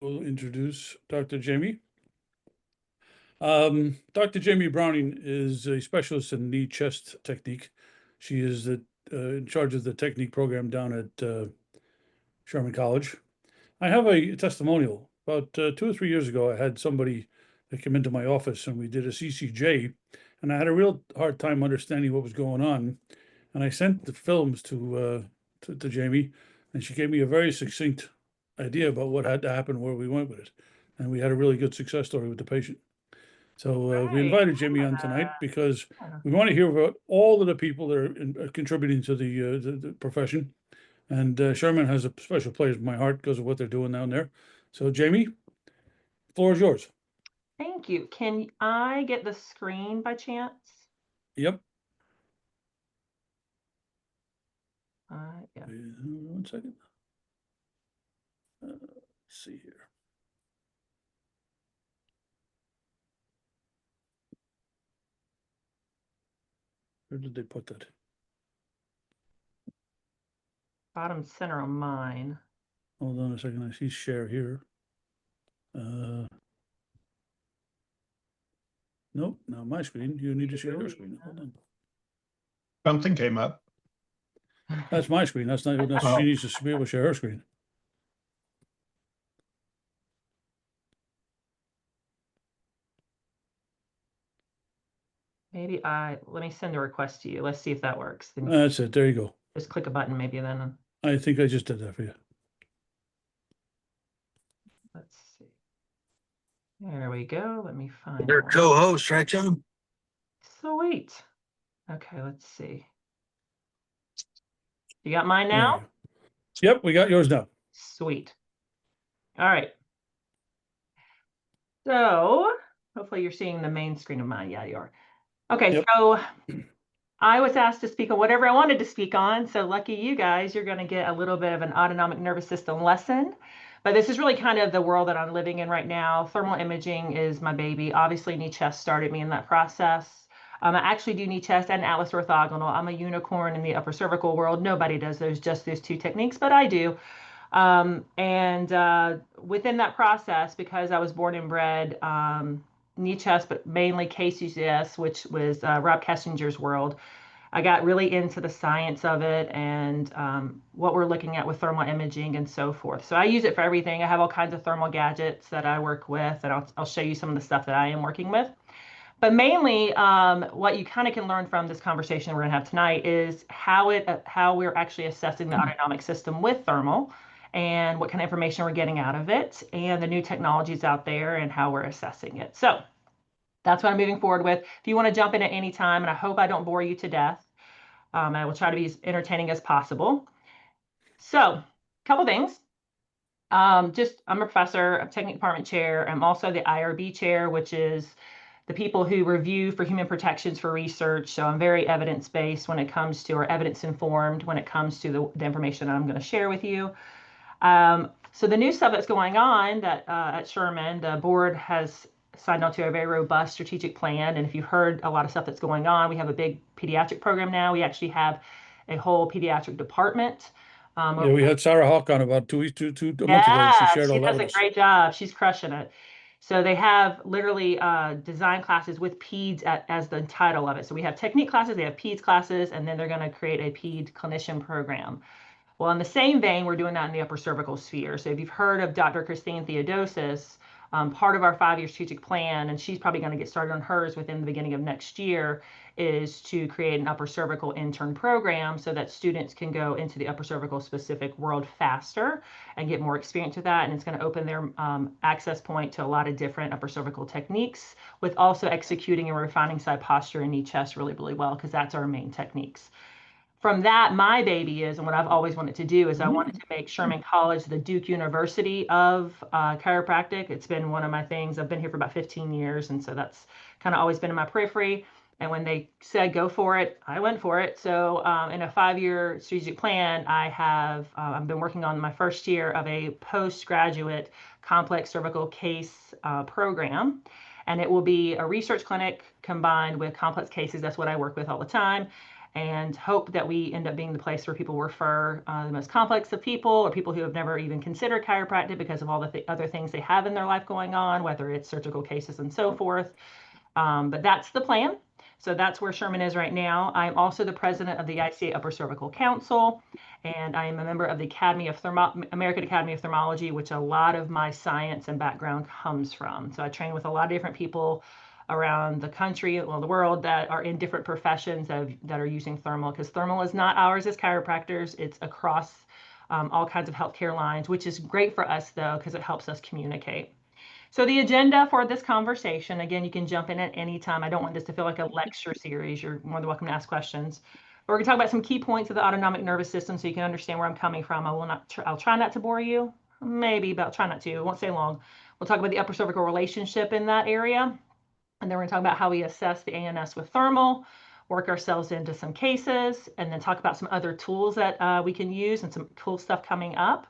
We'll introduce Dr. Jamie. Dr. Jamie Browning is a specialist in knee chest technique. She is in charge of the technique program down at Sherman College. I have a testimonial. About 2 or 3 years ago, I had somebody that came into my office and we did a CCJ, and I had a real hard time understanding what was going on. And I sent the films to Jamie, and she gave me a very succinct idea about what had to happen, where we went with it, and we had a really good success story with the patient. So we Right. invited Jamie on tonight because we want to hear about all of the people that are contributing to the profession. And Sherman has a special place in my heart because of what they're doing down there. So Jamie, the floor is yours. Thank you. Can I get the screen by chance? Yep. Yeah. 1 second. Let's see here. Where did they put that? Bottom center on mine. Hold on a second. I see share here. Nope, not my screen. You need to share your screen. Hold on. Something came up. That's my screen. That's not. She needs to be able to share her screen. Maybe let me send a request to you. Let's see if that works. Then That's it. There you go. just click a button maybe then. I think I just did that for you. Let's see. There we go. Let me find Their co-host, right, John? Sweet. Okay, let's see. You got mine now? Yep, we got yours now. Sweet. All right. So hopefully you're seeing the main screen of mine. Yeah, you are. Okay, Yep. so I was asked to speak on whatever I wanted to speak on. So lucky you guys, you're going to get a little bit of an autonomic nervous system lesson. But this is really kind of the world that I'm living in right now. Thermal imaging is my baby. Obviously, knee chest started me in that process. I actually do knee chest and atlas orthogonal. I'm a unicorn in the upper cervical world. Nobody does just those two techniques, but I do. Within that process, because I was born and bred knee chest, but mainly KCCS, which was Rob Kessinger's world, I got really into the science of it and what we're looking at with thermal imaging and so forth. So I use it for everything. I have all kinds of thermal gadgets that I work with, and I'll show you some of the stuff that I am working with. But mainly, what you kind of can learn from this conversation we're going to have tonight is how we're actually assessing the autonomic system with thermal, and what kind of information we're getting out of it, and the new technologies out there, and how we're assessing it. So that's what I'm moving forward with. If you want to jump in at any time, and I hope I don't bore you to death, I will try to be as entertaining as possible. So, a couple things. I'm a professor, I'm technique department chair. I'm also the IRB chair, which is the people who review for human protections for research. So I'm very evidence-based when it comes to, or evidence-informed when it comes to the information that I'm going to share with you. So the new stuff that's going on that at Sherman, the board has signed on to a very robust strategic plan. And if you've heard a lot of stuff that's going on, we have a big pediatric program now. We actually have a whole pediatric department. Yeah, we had Sarah Hawk on about 2 months ago. Yeah, She shared she all that does with a us. great job. She's crushing it. So they have literally design classes with peds as the title of it. So we have technique classes, they have peds classes, and then they're going to create a ped clinician program. Well, in the same vein, we're doing that in the upper cervical sphere. So if you've heard of Dr. Christine Theodosis, part of our 5-year strategic plan, and she's probably going to get started on hers within the beginning of next year, is to create an upper cervical intern program so that students can go into the upper cervical specific world faster and get more experience with that. And it's going to open their access point to a lot of different upper cervical techniques, with also executing and refining side posture and knee chest really, really well, because that's our main techniques. From that, my baby is, and what I've always wanted to do is I wanted to make Sherman College the Duke University of chiropractic. It's been one of my things. I've been here for about 15 years, and so that's kind of always been in my periphery. And when they said go for it, I went for it. So in a 5-year strategic plan, I've been working on my first year of a postgraduate complex cervical case program. And it will be a research clinic combined with complex cases. That's what I work with all the time. and hope that we end up being the place where people refer the most complex of people, or people who have never even considered chiropractic because of all the other things they have in their life going on, whether it's surgical cases and so forth. But that's the plan. So that's where Sherman is right now. I'm also the president of the ICA Upper Cervical Council, and I am a member of the American Academy of Thermology, which a lot of my science and background comes from. So I train with a lot of different people around the country, well, the world, that are in different professions that are using thermal, because thermal is not ours as chiropractors. It's across all kinds of healthcare lines, which is great for us, though, because it helps us communicate. So the agenda for this conversation, again, you can jump in at any time. I don't want this to feel like a lecture series. You're more than welcome to ask questions. But we're going to talk about some key points of the autonomic nervous system so you can understand where I'm coming from. I'll try not to bore you, maybe, but I'll try not to. It won't stay long. We'll talk about the upper cervical relationship in that area. And then we're going to talk about how we assess the ANS with thermal, work ourselves into some cases, and then talk about some other tools that we can use and some cool stuff coming up.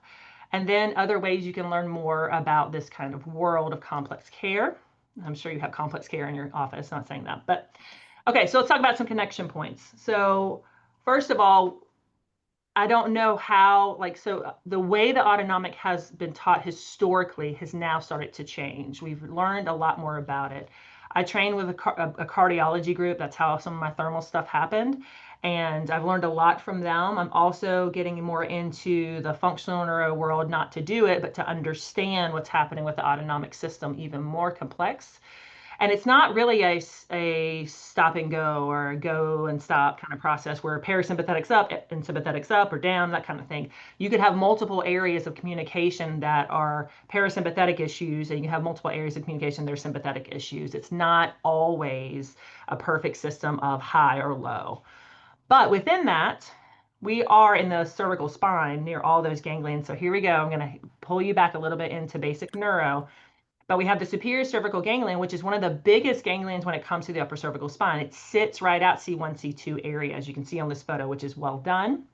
And then other ways you can learn more about this kind of world of complex care. I'm sure you have complex care in your office, not saying that, but okay, so let's talk about some connection points. So first of all, I don't know how, so the way the autonomic has been taught historically has now started to change. We've learned a lot more about it. I trained with a cardiology group. That's how some of my thermal stuff happened. And I've learned a lot from them. I'm also getting more into the functional neuro world, not to do it, but to understand what's happening with the autonomic system, even more complex. And it's not really a stop and go or a go and stop kind of process where parasympathetics up and sympathetics up or down, that kind of thing. You could have multiple areas of communication that are parasympathetic issues, and you have multiple areas of communication that are sympathetic issues. It's not always a perfect system of high or low. But within that, we are in the cervical spine near all those ganglions. So here we go. I'm going to pull you back a little bit into basic neuro. But we have the superior cervical ganglion, which is one of the biggest ganglions when it comes to the upper cervical spine. It sits right out C1, C2 area, as you can see on this photo, which is well done.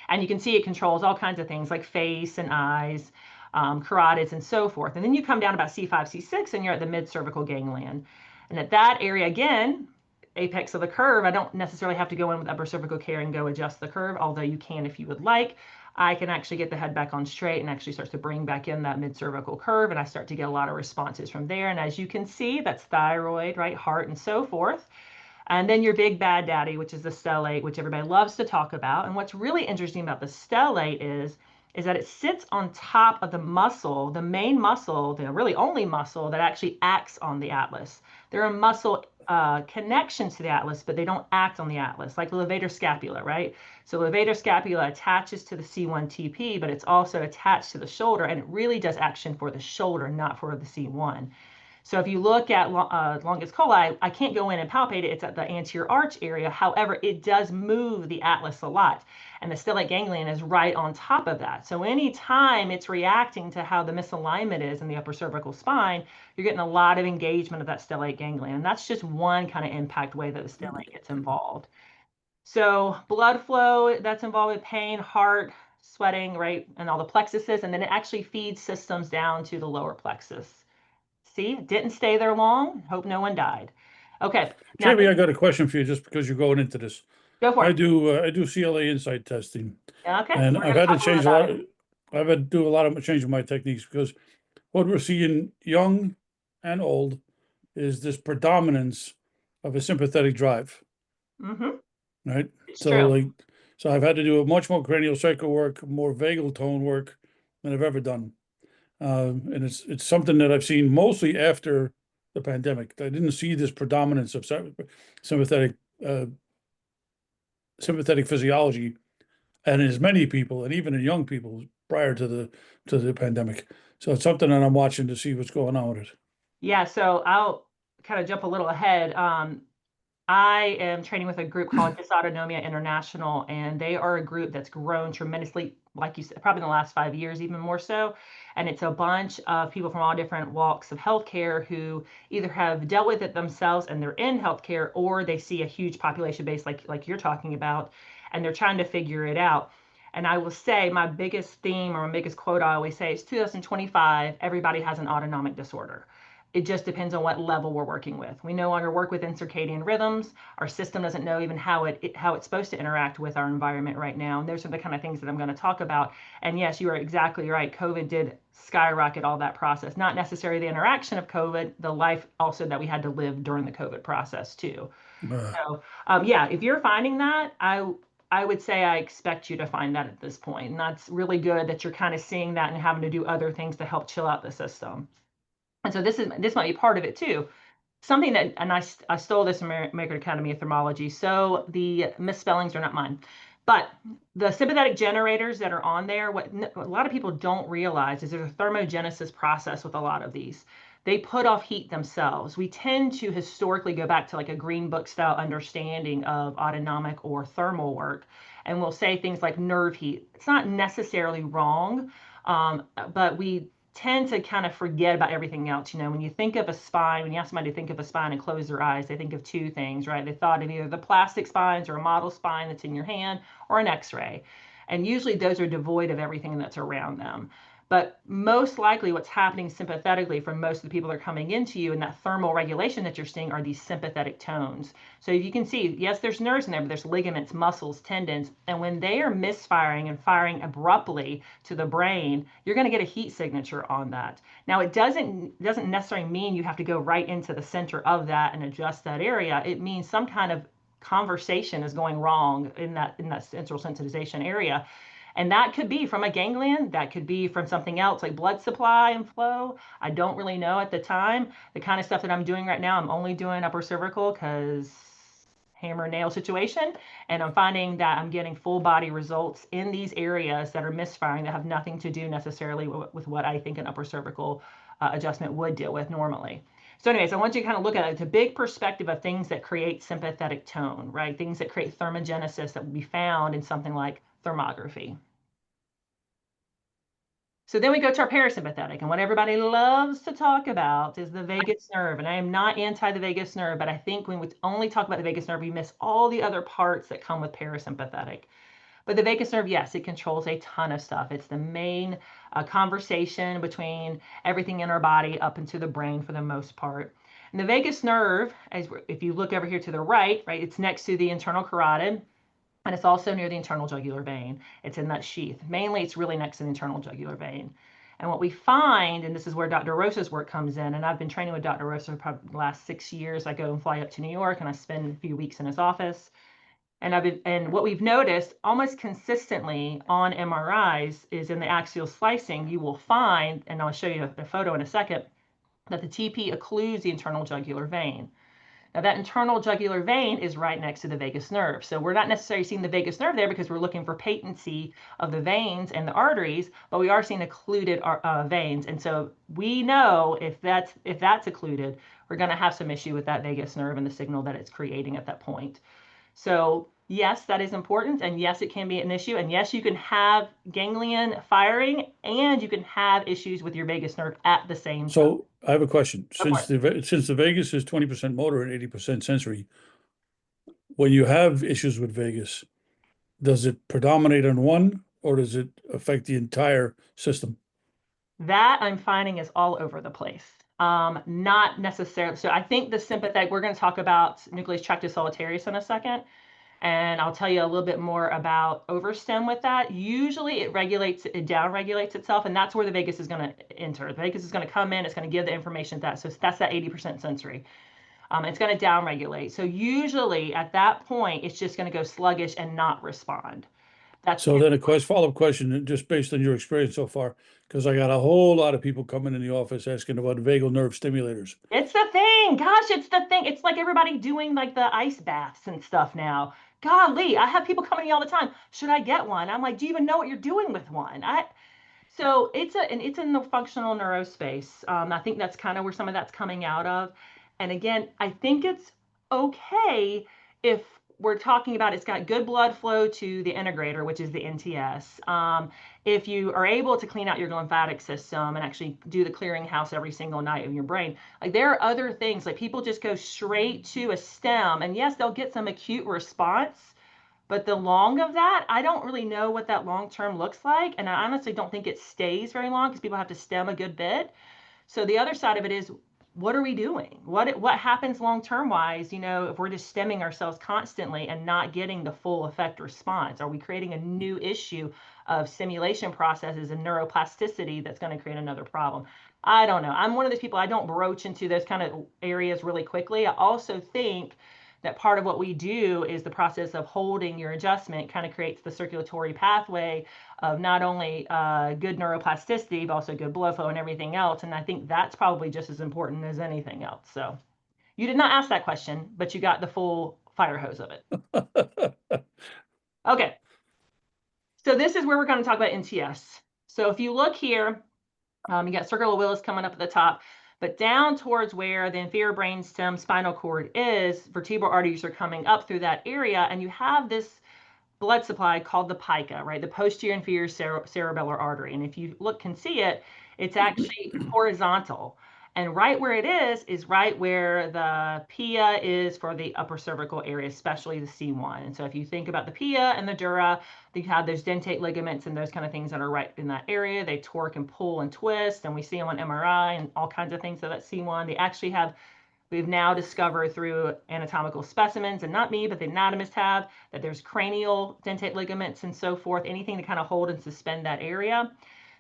And you can see it controls all kinds of things like face and eyes, carotids, and so forth. And then you come down about C5, C6, and you're at the mid-cervical ganglion. And at that area, again, apex of the curve, I don't necessarily have to go in with upper cervical care and go adjust the curve, although you can if you would like. I can actually get the head back on straight and actually start to bring back in that mid-cervical curve, and I start to get a lot of responses from there. And as you can see, that's thyroid, right, heart, and so forth. And then your big bad daddy, which is the stellate, which everybody loves to talk about. And what's really interesting about the stellate is that it sits on top of the muscle, the main muscle, the really only muscle that actually acts on the atlas. There are muscle connections to the atlas, but they don't act on the atlas, like the levator scapula, right? So levator scapula attaches to the C1 TP, but it's also attached to the shoulder, and it really does action for the shoulder, not for the C1. So if you look at longus coli, I can't go in and palpate it. It's at the anterior arch area. However, it does move the atlas a lot. And the stellate ganglion is right on top of that. So anytime it's reacting to how the misalignment is in the upper cervical spine, you're getting a lot of engagement of that stellate ganglion. And that's just one kind of impact way that the stellate gets involved. So blood flow, that's involved with pain, heart, sweating, right, and all the plexuses. And then it actually feeds systems down to the lower plexus. See, it didn't stay there long. Hope no one died. Okay. Jamie, I got a question for you just because you're going into this. Go for I it. do CLA insight testing, Okay. and We're I've gonna had to talk more change a about lot. it. I've had to do a lot of changing my techniques because what we're seeing, young and old, is this predominance of a sympathetic drive, Mm-hmm. right? It's So true. so I've had to do much more cranial cycle work, more vagal tone work than I've ever done. And it's something that I've seen mostly after the pandemic. I didn't see this predominance of sympathetic uh, sympathetic physiology, and in as many people, and even in young people prior to the pandemic. So it's something that I'm watching to see what's going on with it. Yeah, so I'll kind of jump a little ahead. I am training with a group called Dysautonomia International, and they are a group that's grown tremendously, like you said, probably in the last 5 years, even more so. And it's a bunch of people from all different walks of healthcare who either have dealt with it themselves and they're in healthcare, or they see a huge population base like you're talking about, and they're trying to figure it out. And I will say my biggest theme or my biggest quote I always say is 2025, everybody has an autonomic disorder. It just depends on what level we're working with. We no longer work within circadian rhythms. Our system doesn't know even how it's supposed to interact with our environment right now. And those are the kind of things that I'm going to talk about. And yes, you are exactly right. COVID did skyrocket all that process. Not necessarily the interaction of COVID, the life also that we had to live during the COVID process too. So yeah, if you're finding that, I would say I expect you to find that at this point. And that's really good that you're kind of seeing that and having to do other things to help chill out the system. And so this might be part of it too. Something that, and I stole this from American Academy of Thermology, so the misspellings are not mine. But the sympathetic generators that are on there, what a lot of people don't realize is there's a thermogenesis process with a lot of these. They put off heat themselves. We tend to historically go back to like a green book style understanding of autonomic or thermal work. And we'll say things like nerve heat. It's not necessarily wrong, but we tend to kind of forget about everything else. You know, when you think of a spine, when you ask somebody to think of a spine and close their eyes, they think of two things, right? They thought of either the plastic spines or a model spine that's in your hand or an x-ray. And usually those are devoid of everything that's around them. But most likely what's happening sympathetically for most of the people that are coming into you and that thermal regulation that you're seeing are these sympathetic tones. So you can see, yes, there's nerves in there, but there's ligaments, muscles, tendons. And when they are misfiring and firing abruptly to the brain, you're going to get a heat signature on that. Now, it doesn't necessarily mean you have to go right into the center of that and adjust that area. It means some kind of conversation is going wrong in that central sensitization area. And that could be from a ganglion, that could be from something else like blood supply and flow. I don't really know at the time. The kind of stuff that I'm doing right now, I'm only doing upper cervical because hammer nail situation. And I'm finding that I'm getting full body results in these areas that are misfiring that have nothing to do necessarily with what I think an upper cervical adjustment would deal with normally. So anyways, I want you to kind of look at it. It's a big perspective of things that create sympathetic tone, right? Things that create thermogenesis that will be found in something like thermography. So then we go to our parasympathetic, and what everybody loves to talk about is the vagus nerve. And I am not anti the vagus nerve, but I think when we only talk about the vagus nerve, we miss all the other parts that come with parasympathetic. But the vagus nerve, yes, it controls a ton of stuff. It's the main conversation between everything in our body up into the brain for the most part. And the vagus nerve, if you look over here to the right, it's next to the internal carotid. And it's also near the internal jugular vein. It's in that sheath. Mainly, it's really next to the internal jugular vein. And what we find, and this is where Dr. Rosa's work comes in, and I've been training with Dr. Rosa for probably the last 6 years. I go and fly up to New York, and I spend a few weeks in his office. And what we've noticed almost consistently on MRIs is in the axial slicing, you will find, and I'll show you a photo in a second, that the TP occludes the internal jugular vein. Now, that internal jugular vein is right next to the vagus nerve. So we're not necessarily seeing the vagus nerve there because we're looking for patency of the veins and the arteries, but we are seeing occluded veins. And so we know if that's occluded, we're going to have some issue with that vagus nerve and the signal that it's creating at that point. So yes, that is important. And yes, it can be an issue. And yes, you can have ganglion firing and you can have issues with your vagus nerve at the same time. So I have a question. Since the vagus is 20% motor and 80% sensory, when you have issues with vagus, does it predominate on one or does it affect the entire system? That I'm finding is all over the place. Not necessarily. So I think the sympathetic, we're going to talk about nucleus tractus solitarius in a second. And I'll tell you a little bit more about overstem with that. Usually it down regulates itself, and that's where the vagus is going to enter. The vagus is going to come in, it's going to give the information that. So that's that 80% sensory. It's going to down regulate. So usually at that point, it's just going to go sluggish and not respond. So then a follow-up question, just based on your experience so far, because I got a whole lot of people coming in the office asking about vagal nerve stimulators. It's the thing. Gosh, it's the thing. It's like everybody doing like the ice baths and stuff now. Golly, I have people coming to me all the time. Should I get one? I'm like, do you even know what you're doing with one? So it's in the functional neurospace. I think that's kind of where some of that's coming out of. And again, I think it's okay if we're talking about it's got good blood flow to the integrator, which is the NTS. If you are able to clean out your lymphatic system and actually do the clearinghouse every single night of your brain, like there are other things, like people just go straight to a stem, and yes, they'll get some acute response, but the long of that, I don't really know what that long term looks like. And I honestly don't think it stays very long because people have to stem a good bit. So the other side of it is what are we doing? What happens long-term wise, if we're just stemming ourselves constantly and not getting the full effect response? Are we creating a new issue of stimulation processes and neuroplasticity that's going to create another problem? I don't know. I'm one of those people, I don't broach into those kind of areas really quickly. I also think that part of what we do is the process of holding your adjustment kind of creates the circulatory pathway of not only good neuroplasticity, but also good blood flow and everything else. And I think that's probably just as important as anything else. So you did not ask that question, but you got the full fire hose of it. Okay. So this is where we're going to talk about NTS. So if you look here, you got circle of Willis coming up at the top, but down towards where the inferior brainstem spinal cord is, vertebral arteries are coming up through that area, and you have this blood supply called the pica, right? The posterior inferior cerebellar artery. And if you can see it, it's actually horizontal. And right where it is right where the pia is for the upper cervical area, especially the C1. And so if you think about the pia and the dura, you have those dentate ligaments and those kind of things that are right in that area. They torque and pull and twist, and we see them on MRI and all kinds of things. So that's C1. They actually have, we've now discovered through anatomical specimens, and not me, but the anatomists have, that there's cranial dentate ligaments and so forth, anything to kind of hold and suspend that area.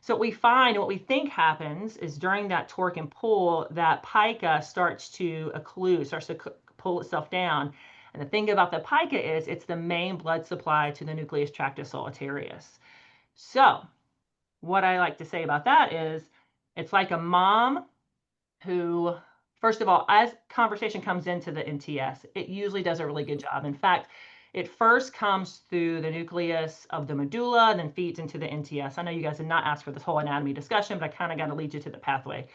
So what we find, what we think happens is during that torque and pull, that pica starts to occlude, starts to pull itself down. And the thing about the pica is it's the main blood supply to the nucleus tractus solitarius. So what I like to say about that is it's like a mom who, first of all, as conversation comes into the NTS, it usually does a really good job. In fact, it first comes through the nucleus of the medulla and then feeds into the NTS. I know you guys did not ask for this whole anatomy discussion, but I kind of got to lead you to the pathway.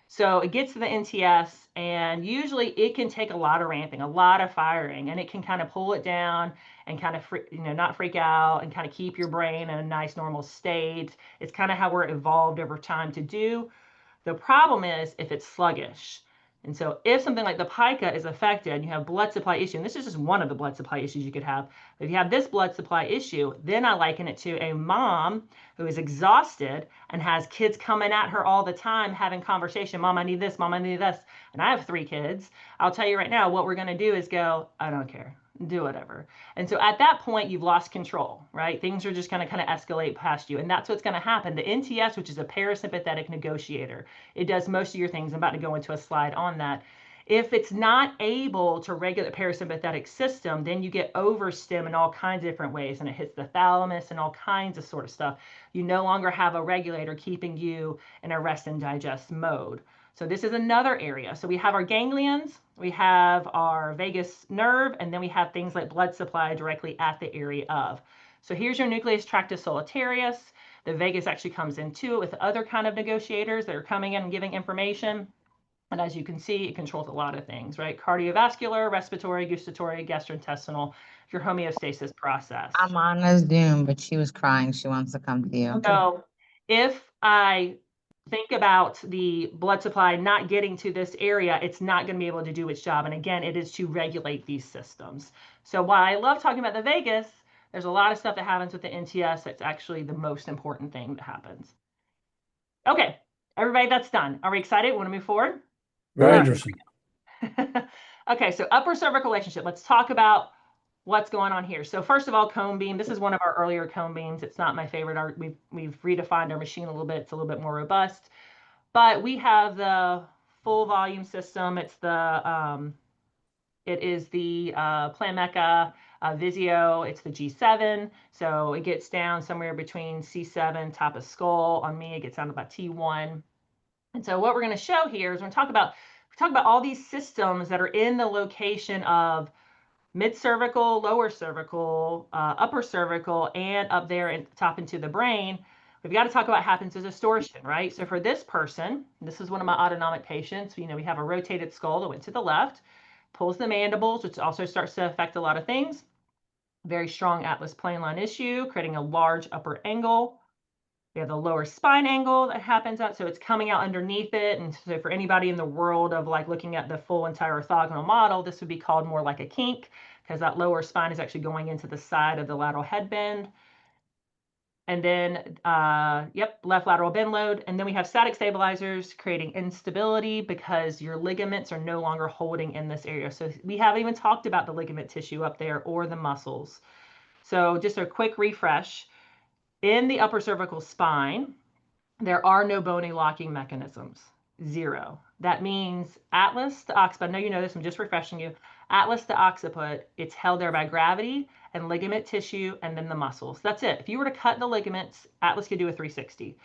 So it gets to the NTS, and usually it can take a lot of ramping, a lot of firing, and it can kind of pull it down and kind of, not freak out and kind of keep your brain in a nice normal state. It's kind of how we're evolved over time to do. The problem is if it's sluggish. And so if something like the pica is affected and you have blood supply issue, and this is just one of the blood supply issues you could have, if you have this blood supply issue, then I liken it to a mom who is exhausted and has kids coming at her all the time having conversation. Mom, I need this. Mom, I need this. And I have 3 kids. I'll tell you right now, what we're going to do is go, I don't care. Do whatever. And so at that point, you've lost control, right? Things are just going to kind of escalate past you. And that's what's going to happen. The NTS, which is a parasympathetic negotiator, it does most of your things. I'm about to go into a slide on that. If it's not able to regulate the parasympathetic system, then you get overstim in all kinds of different ways, and it hits the thalamus and all kinds of sort of stuff. You no longer have a regulator keeping you in a rest and digest mode. So this is another area. So we have our ganglions, we have our vagus nerve, and then we have things like blood supply directly at the area of. So here's your nucleus tractus solitarius. The vagus actually comes into it with other kind of negotiators that are coming in and giving information. And as you can see, it controls a lot of things, right? Cardiovascular, respiratory, gustatory, gastrointestinal, your homeostasis process. I'm on a Zoom, but she was crying. She wants to come to you. So if I think about the blood supply not getting to this area, it's not going to be able to do its job. And again, it is to regulate these systems. So while I love talking about the vagus, there's a lot of stuff that happens with the NTS that's actually the most important thing that happens. Okay, everybody, that's done. Are we excited? Want to move forward? Very interesting. Okay, so upper cervical relationship. Let's talk about what's going on here. So first of all, cone beam. This is one of our earlier cone beams. It's not my favorite. We've redefined our machine a little bit. It's a little bit more robust. But we have the full volume system. It's the it is the Planmeca Vizio. It's the G7. So it gets down somewhere between C7, top of skull. On me, it gets down to about T1. And so what we're going to show here is we're going to talk about all these systems that are in the location of mid-cervical, lower cervical, upper cervical, and up there and top into the brain. We've got to talk about what happens as distortion, right? So for this person, this is one of my autonomic patients. We have a rotated skull that went to the left, pulls the mandibles, which also starts to affect a lot of things. Very strong atlas plane line issue, creating a large upper angle. We have the lower spine angle that happens out, so it's coming out underneath it. And so for anybody in the world of like looking at the full entire orthogonal model, this would be called more like a kink, because that lower spine is actually going into the side of the lateral head bend. And then, left lateral bend load. And then we have static stabilizers creating instability because your ligaments are no longer holding in this area. So we haven't even talked about the ligament tissue up there or the muscles. So just a quick refresh. In the upper cervical spine, there are no bony locking mechanisms. 0. That means atlas to occiput. I know you know this, I'm just refreshing you. Atlas to occiput, it's held there by gravity and ligament tissue and then the muscles. That's it. If you were to cut the ligaments, atlas could do a 360.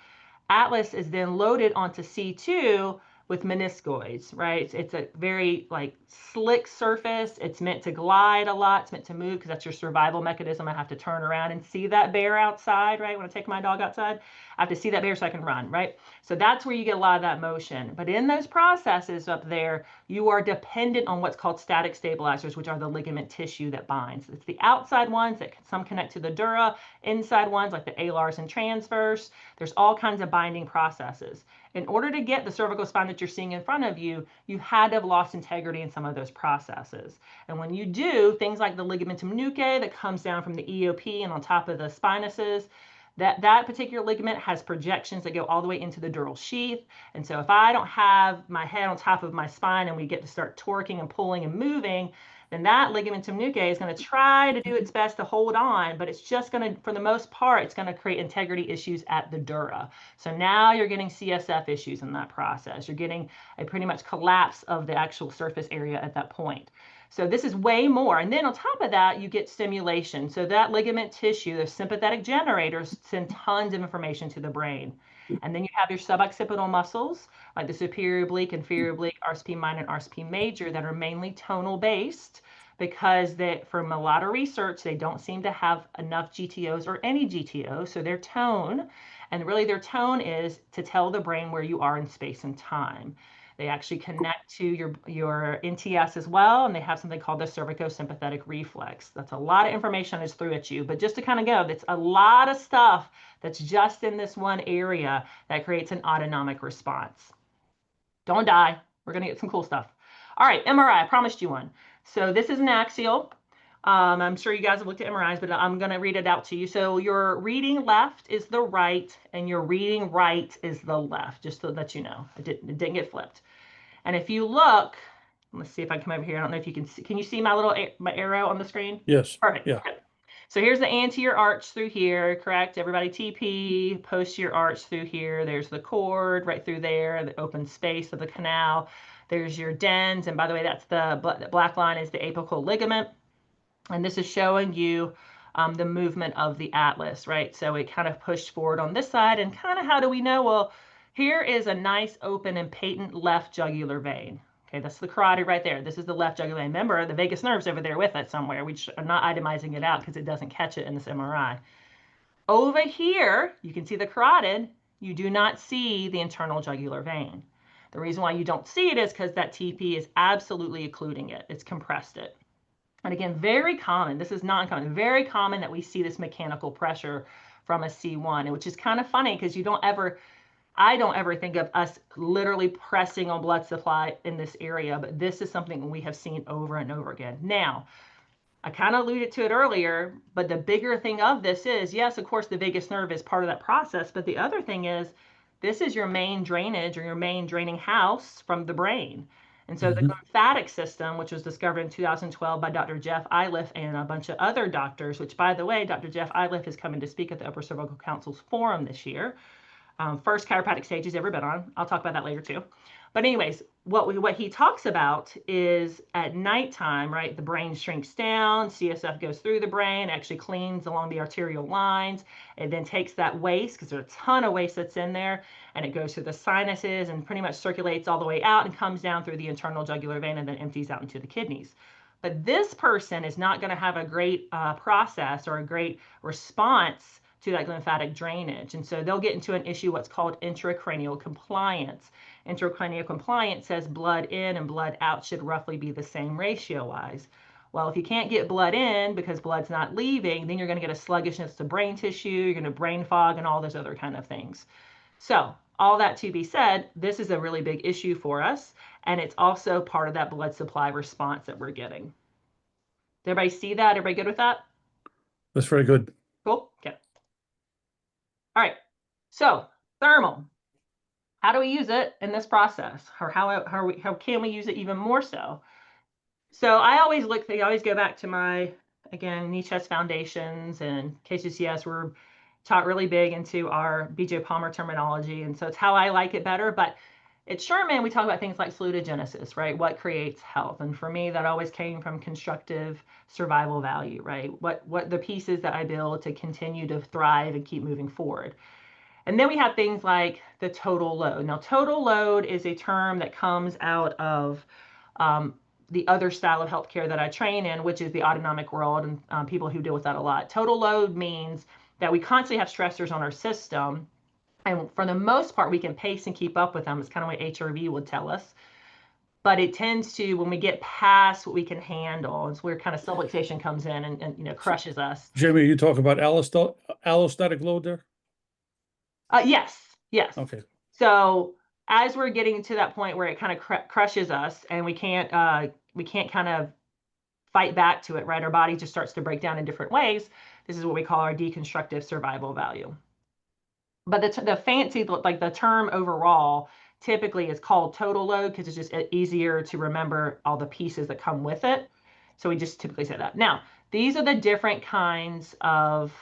Atlas is then loaded onto C2 with meniscoids, right? It's a very like slick surface. It's meant to glide a lot. It's meant to move because that's your survival mechanism. I have to turn around and see that bear outside, right? When I take my dog outside, I have to see that bear so I can run, right? So that's where you get a lot of that motion. But in those processes up there, you are dependent on what's called static stabilizers, which are the ligament tissue that binds. It's the outside ones that some connect to the dura, inside ones like the alars and transverse. There's all kinds of binding processes. In order to get the cervical spine that you're seeing in front of you, you had to have lost integrity in some of those processes. And when you do, things like the ligamentum nuchae that comes down from the EOP and on top of the spinuses, that particular ligament has projections that go all the way into the dural sheath. And so if I don't have my head on top of my spine and we get to start torquing and pulling and moving, then that ligamentum nuchae is going to try to do its best to hold on, but it's just going to, for the most part, it's going to create integrity issues at the dura. So now you're getting CSF issues in that process. You're getting a pretty much collapse of the actual surface area at that point. So this is way more. And then on top of that, you get stimulation. So that ligament tissue, the sympathetic generators, send tons of information to the brain. And then you have your suboccipital muscles, like the superior oblique, inferior oblique, RCP minor, and RCP major, that are mainly tonal based because from a lot of research, they don't seem to have enough GTOs or any GTOs. So their tone, and really their tone is to tell the brain where you are in space and time. They actually connect to your NTS as well, and they have something called the cervicosympathetic reflex. That's a lot of information I just threw at you, but just to kind of go, that's a lot of stuff that's just in this one area that creates an autonomic response. Don't die. We're going to get some cool stuff. All right, MRI, I promised you one. So this is an axial. I'm sure you guys have looked at MRIs, but I'm going to read it out to you. So your reading left is the right, and your reading right is the left, just to let you know. It didn't get flipped. And if you look, let's see if I can come over here. I don't know if you can see. Can you see my little my arrow on the screen? Yes. Perfect. Yeah. Okay. So here's the anterior arch through here, correct? Everybody TP, posterior arch through here. There's the cord right through there, the open space of the canal. There's your dens. And by the way, that's the black line is the apical ligament. And this is showing you the movement of the atlas, right? So it kind of pushed forward on this side. And kind of how do we know? Well, here is a nice open and patent left jugular vein. Okay, that's the carotid right there. This is the left jugular vein. Remember, the vagus nerve's over there with it somewhere. We are not itemizing it out because it doesn't catch it in this MRI. Over here, you can see the carotid. You do not see the internal jugular vein. The reason why you don't see it is because that TP is absolutely occluding it. It's compressed it. And again, very common. This is not uncommon. Very common that we see this mechanical pressure from a C1, which is kind of funny because I don't ever think of us literally pressing on blood supply in this area, but this is something we have seen over and over again. Now, I kind of alluded to it earlier, but the bigger thing of this is, yes, of course, the vagus nerve is part of that process, but the other thing is, this is your main drainage or your main draining house from the brain. And so the lymphatic system, which was discovered in 2012 by Dr. Jeff Iliff and a bunch of other doctors, which, by the way, Dr. Jeff Iliff is coming to speak at the Upper Cervical Council's forum this year. First chiropractic stage he's ever been on. I'll talk about that later too. But anyways, what he talks about is at nighttime, right, the brain shrinks down, CSF goes through the brain, actually cleans along the arterial lines. It then takes that waste, because there's a ton of waste that's in there, and it goes through the sinuses and pretty much circulates all the way out and comes down through the internal jugular vein and then empties out into the kidneys. But this person is not going to have a great process or a great response to that lymphatic drainage. And so they'll get into an issue, what's called intracranial compliance. Intracranial compliance says blood in and blood out should roughly be the same ratio-wise. Well, if you can't get blood in because blood's not leaving, then you're going to get a sluggishness to brain tissue, you're going to brain fog and all those other kind of things. So all that to be said, this is a really big issue for us, and it's also part of that blood supply response that we're getting. Did everybody see that? Everybody good with that? That's very good. Cool. Okay. All right, so thermal. How do we use it in this process, or how can we use it even more so? So I always go back to my, again, knee chest foundations and KCCS. We're taught really big into our BJ Palmer terminology, and so it's how I like it better. But at Sherman, we talk about things like salutogenesis, right? What creates health? And for me, that always came from constructive survival value, right? What the pieces that I build to continue to thrive and keep moving forward. And then we have things like the total load. Now, total load is a term that comes out of the other style of healthcare that I train in, which is the autonomic world, and people who deal with that a lot. Total load means that we constantly have stressors on our system. And for the most part, we can pace and keep up with them. It's kind of what HRV would tell us. But it tends to, when we get past what we can handle, it's where kind of subluxation comes in and crushes us. Jamie, you talk about allostatic load there? Yes. Okay. So as we're getting to that point where it kind of crushes us and we can't kind of fight back to it, right? Our body just starts to break down in different ways. This is what we call our deconstructive survival value. But the fancy, like the term overall, typically is called total load because it's just easier to remember all the pieces that come with it. So we just typically say that. Now, these are the different kinds of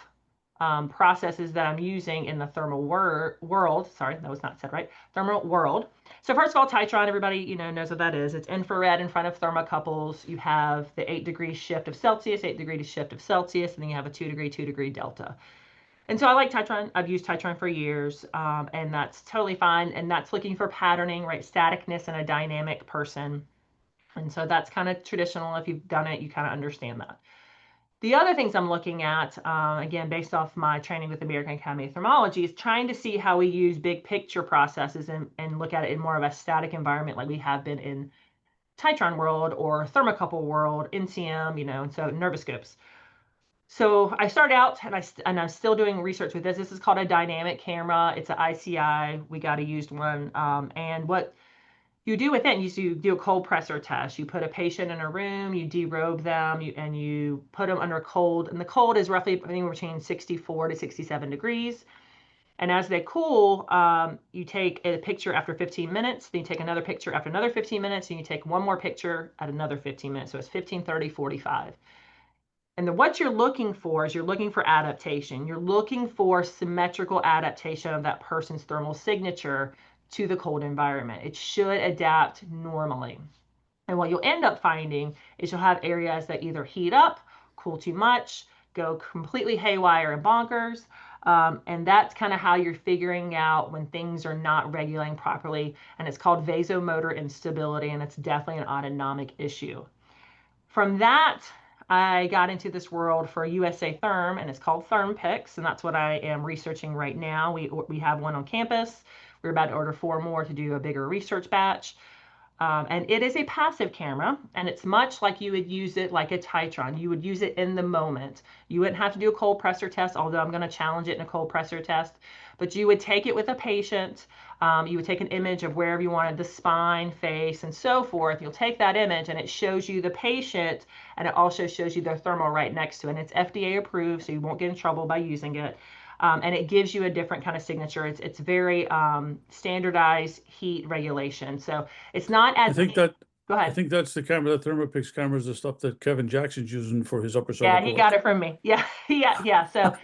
processes that I'm using in the thermal world. Sorry, that was not said right. Thermal world. So first of all, Titron, everybody knows what that is. It's infrared in front of thermocouples. You have the 8-degree shift of Celsius, 8-degree shift of Celsius, and then you have a 2-degree delta. And so I like Titron. I've used Titron for years, and that's totally fine. And that's looking for patterning, right? Staticness in a dynamic person. And so that's kind of traditional. If you've done it, you kind of understand that. The other things I'm looking at, again, based off my training with the American Academy of Thermology, is trying to see how we use big picture processes and look at it in more of a static environment like we have been in Titron world or thermocouple world, NCM, and so nervoscopes. So I started out and I'm still doing research with this. This is called a dynamic camera. It's an ICI. We got a used one. And what you do with it is you do a cold pressor test. You put a patient in a room, you derobe them, and you put them under cold. And the cold is roughly anywhere between 64 to 67 degrees. And as they cool, you take a picture after 15 minutes, then you take another picture after another 15 minutes, and you take one more picture at another 15 minutes. So it's 15, 30, 45. And what you're looking for is you're looking for adaptation. You're looking for symmetrical adaptation of that person's thermal signature to the cold environment. It should adapt normally. And what you'll end up finding is you'll have areas that either heat up, cool too much, go completely haywire and bonkers. And that's kind of how you're figuring out when things are not regulating properly. And it's called vasomotor instability, and it's definitely an autonomic issue. From that, I got into this world for USA Therm, and it's called ThermPix, and that's what I am researching right now. We have one on campus. We're about to order 4 more to do a bigger research batch. And it is a passive camera, and it's much like you would use it like a Titron. You would use it in the moment. You wouldn't have to do a cold pressor test, although I'm going to challenge it in a cold pressor test. But you would take it with a patient. You would take an image of wherever you wanted, the spine, face, and so forth. You'll take that image, and it shows you the patient, and it also shows you their thermal right next to it. And it's FDA approved, so you won't get in trouble by using it. And it gives you a different kind of signature. It's very standardized heat regulation. So it's not as. Go ahead. I think that's the camera, the Thermopix camera is the stuff that Kevin Jackson's using for his upper Yeah, cervical. he got it from me. Yeah. So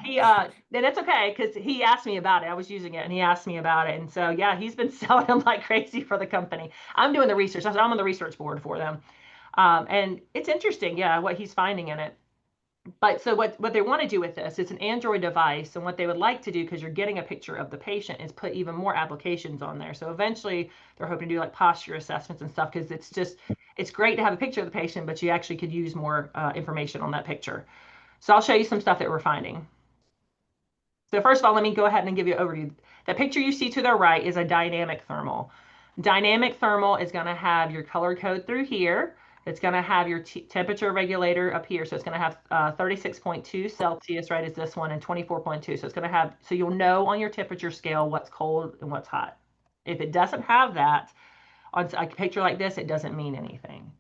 yeah, and it's okay because he asked me about it. I was using it and he asked me about it. And so yeah, he's been selling them like crazy for the company. I'm doing the research. I'm on the research board for them. And it's interesting, yeah, what he's finding in it. But so what they want to do with this, it's an Android device, and what they would like to do, because you're getting a picture of the patient, is put even more applications on there. So eventually they're hoping to do like posture assessments and stuff, because it's great to have a picture of the patient, but you actually could use more information on that picture. So I'll show you some stuff that we're finding. So first of all, let me go ahead and give you an overview. The picture you see to the right is a dynamic thermal. Dynamic thermal is going to have your color code through here. It's going to have your temperature regulator up here. So it's going to have 36.2 Celsius, right, is this one, and 24.2. So it's going to have, so you'll know on your temperature scale what's cold and what's hot. If it doesn't have that, on a picture like this, it doesn't mean anything.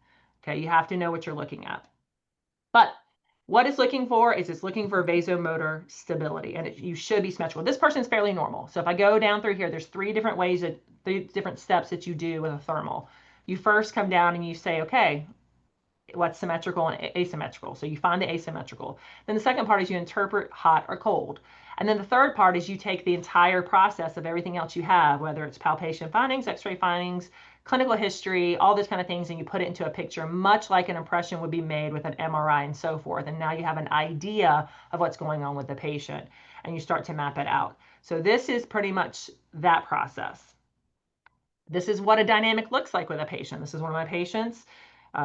Okay, you have to know what you're looking at. But What it's looking for is it's looking for vasomotor stability, and you should be symmetrical. This person's fairly normal. So if I go down through here, there's three different steps that you do with a thermal. You first come down and you say, okay, what's symmetrical and asymmetrical? So you find the asymmetrical. Then the second part is you interpret hot or cold. And then the third part is you take the entire process of everything else you have, whether it's palpation findings, x-ray findings, clinical history, all those kind of things, and you put it into a picture, much like an impression would be made with an MRI and so forth. And now you have an idea of what's going on with the patient, and you start to map it out. So this is pretty much that process. This is what a dynamic looks like with a patient. This is one of my patients.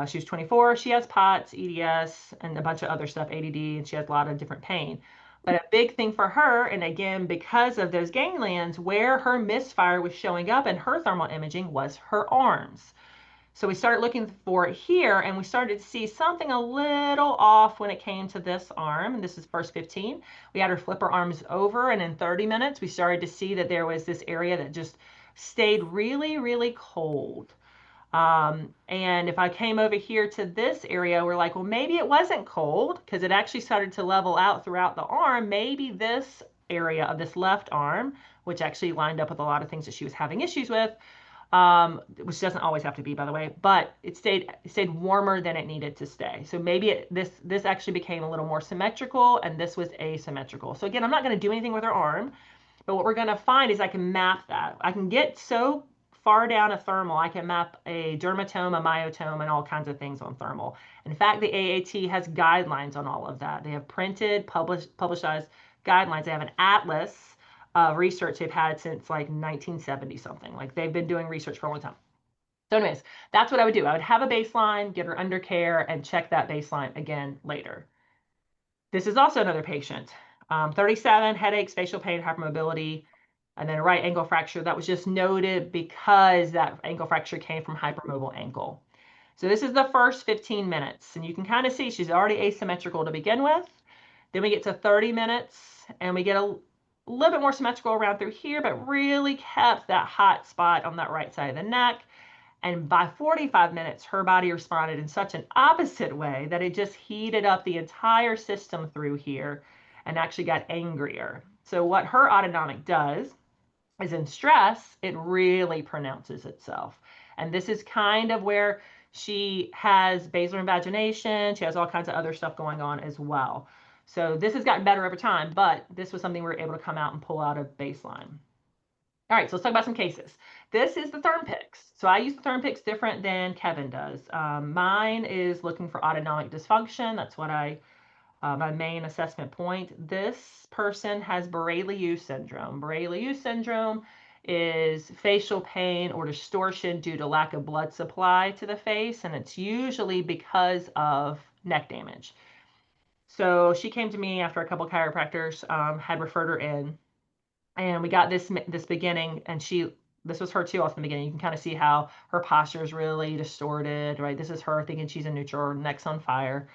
She's 24. She has POTS, EDS, and a bunch of other stuff, ADD, and she has a lot of different pain. But a big thing for her, and again, because of those ganglions, where her misfire was showing up in her thermal imaging was her arms. So we started looking for it here, and we started to see something a little off when it came to this arm. And this is first 15. We had her flip her arms over, and in 30 minutes, we started to see that there was this area that just stayed really, really cold. And if I came over here to this area, we're like, well, maybe it wasn't cold because it actually started to level out throughout the arm. Maybe this area of this left arm, which actually lined up with a lot of things that she was having issues with, which doesn't always have to be, by the way, but it stayed warmer than it needed to stay. So maybe this actually became a little more symmetrical, and this was asymmetrical. So again, I'm not going to do anything with her arm, but what we're going to find is I can map that. I can get so far down a thermal, I can map a dermatome, a myotome, and all kinds of things on thermal. In fact, the AAT has guidelines on all of that. They have printed, publicized guidelines. They have an atlas of research they've had since like 1970 something. Like they've been doing research for a long time. So anyways, that's what I would do. I would have a baseline, get her under care, and check that baseline again later. This is also another patient. 37, headaches, facial pain, hypermobility, and then a right ankle fracture. That was just noted because that ankle fracture came from hypermobile ankle. So this is the first 15 minutes, and you can kind of see she's already asymmetrical to begin with. Then we get to 30 minutes, and we get a little bit more symmetrical around through here, but really kept that hot spot on that right side of the neck. And by 45 minutes, her body responded in such an opposite way that it just heated up the entire system through here and actually got angrier. So what her autonomic does is in stress, it really pronounces itself. And this is kind of where she has basilar invagination. She has all kinds of other stuff going on as well. So this has gotten better over time, but this was something we were able to come out and pull out of baseline. All right, so let's talk about some cases. This is the ThermPix. So I use the ThermPix different than Kevin does. Mine is looking for autonomic dysfunction. That's what my main assessment point. This person has Borrelius syndrome. Borrelius syndrome is facial pain or distortion due to lack of blood supply to the face, and it's usually because of neck damage. So she came to me after a couple of chiropractors had referred her in. And we got this beginning, and this was her too off the beginning. You can kind of see how her posture is really distorted, right? This is her thinking she's in neutral, neck's on fire.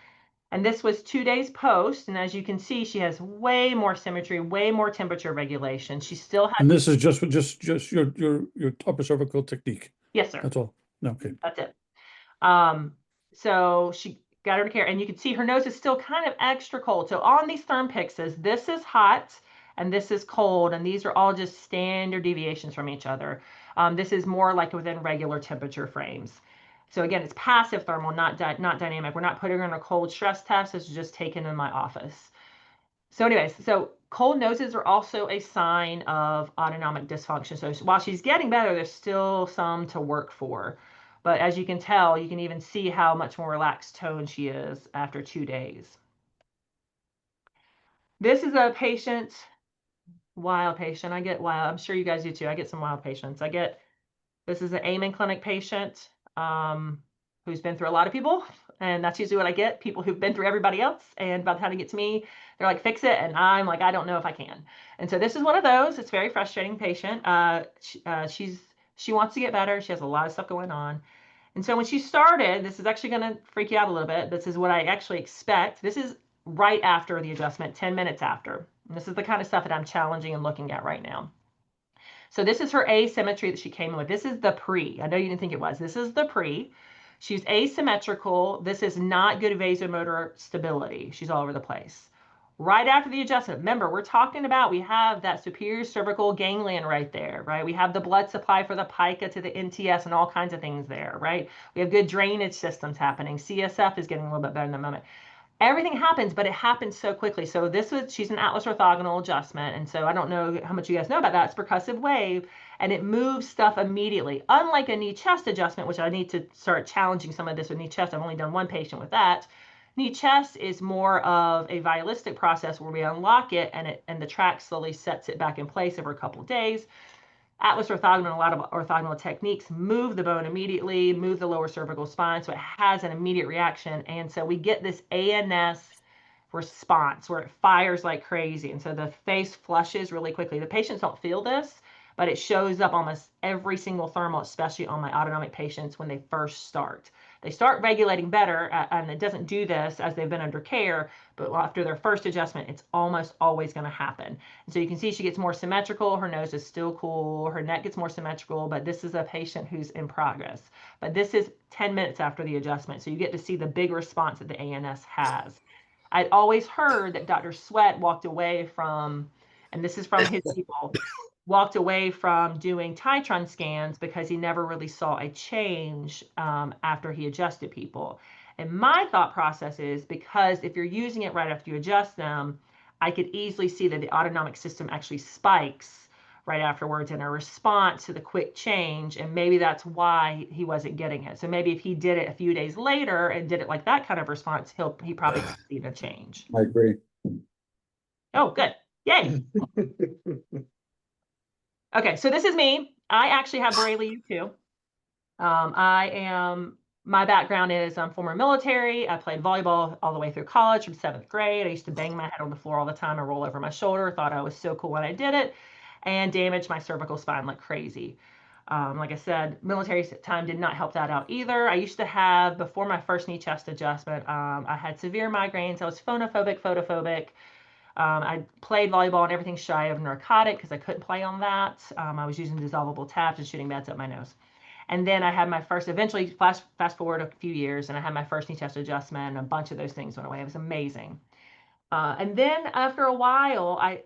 And this was 2 days post, and as you can see, she has way more symmetry, way more temperature regulation. She still has. And this is just your upper cervical technique. Yes, sir. That's all. Okay. That's it. So she got her to care, and you can see her nose is still kind of extra cold. So on these ThermPixes, this is hot and this is cold, and these are all just standard deviations from each other. This is more like within regular temperature frames. So again, it's passive thermal, not dynamic. We're not putting her in a cold stress test. This is just taken in my office. So anyways, so cold noses are also a sign of autonomic dysfunction. So while she's getting better, there's still some to work for. But as you can tell, you can even see how much more relaxed tone she is after 2 days. This is a patient, wild patient. I get wild. I'm sure you guys do too. I get some wild patients. This is an Amen Clinic patient who's been through a lot of people. And that's usually what I get, people who've been through everybody else. And by the time they get to me, they're like, fix it. And I'm like, I don't know if I can. And so this is one of those. It's a very frustrating patient. She wants to get better. She has a lot of stuff going on. And so when she started, this is actually going to freak you out a little bit. This is what I actually expect. This is right after the adjustment, 10 minutes after. And this is the kind of stuff that I'm challenging and looking at right now. So this is her asymmetry that she came in with. This is the pre. I know you didn't think it was. This is the pre. She's asymmetrical. This is not good vasomotor stability. She's all over the place. Right after the adjustment, remember, we're talking about, we have that superior cervical ganglion right there, right? We have the blood supply for the pica to the NTS and all kinds of things there, right? We have good drainage systems happening. CSF is getting a little bit better in the moment. Everything happens, but it happens so quickly. So she's an atlas orthogonal adjustment. And so I don't know how much you guys know about that. It's percussive wave, and it moves stuff immediately. Unlike a knee chest adjustment, which I need to start challenging some of this with knee chest. I've only done one patient with that. Knee chest is more of a vialistic process where we unlock it and the track slowly sets it back in place over a couple of days. Atlas orthogonal, a lot of orthogonal techniques move the bone immediately, move the lower cervical spine, so it has an immediate reaction. And so we get this ANS response where it fires like crazy. And so the face flushes really quickly. The patients don't feel this, but it shows up almost every single thermal, especially on my autonomic patients when they first start. They start regulating better, and it doesn't do this as they've been under care, but after their first adjustment, it's almost always going to happen. And so you can see she gets more symmetrical. Her nose is still cool. Her neck gets more symmetrical, but this is a patient who's in progress. But this is 10 minutes after the adjustment, so you get to see the big response that the ANS has. I'd always heard that Dr. Sweat walked away from, and this is from his people, walked away from doing Titron scans because he never really saw a change after he adjusted people. And my thought process is, because if you're using it right after you adjust them, I could easily see that the autonomic system actually spikes right afterwards in a response to the quick change. And maybe that's why he wasn't getting it. So maybe if he did it a few days later and did it like that kind of response, he probably see the change. I agree. Oh, good. Yay. Okay, so this is me. I actually have Borrelia too. My background is I'm former military. I played volleyball all the way through college from 7th grade. I used to bang my head on the floor all the time and roll over my shoulder. Thought I was so cool when I did it, and damaged my cervical spine like crazy. Like I said, military time did not help that out either. I used to have, before my first knee chest adjustment, I had severe migraines. I was photophobic. I played volleyball and everything shy of narcotic because I couldn't play on that. I was using dissolvable tabs and shooting meds up my nose. And then I had my first, eventually fast forward a few years, and I had my first knee chest adjustment, and a bunch of those things went away. It was amazing. And then after a while, I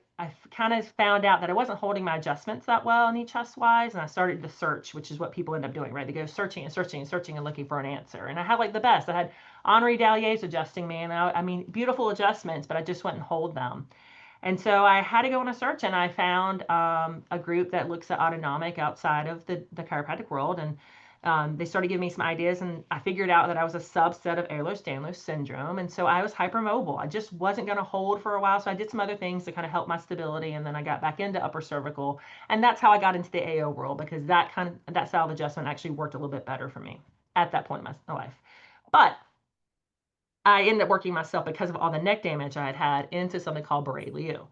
kind of found out that I wasn't holding my adjustments that well knee chest wise, and I started to search, which is what people end up doing, right? They go searching and looking for an answer. And I had like the best. I had Henri Dallier's adjusting me, and I mean, beautiful adjustments, but I just wouldn't hold them. And so I had to go on a search, and I found a group that looks at autonomic outside of the chiropractic world. And they started giving me some ideas, and I figured out that I was a subset of Ehlers-Danlos syndrome. And so I was hypermobile. I just wasn't going to hold for a while. So I did some other things to kind of help my stability. And then I got back into upper cervical. And that's how I got into the AO world, because that style of adjustment actually worked a little bit better for me at that point in my life. But I ended up working myself, because of all the neck damage I had had, into something called Borrelia.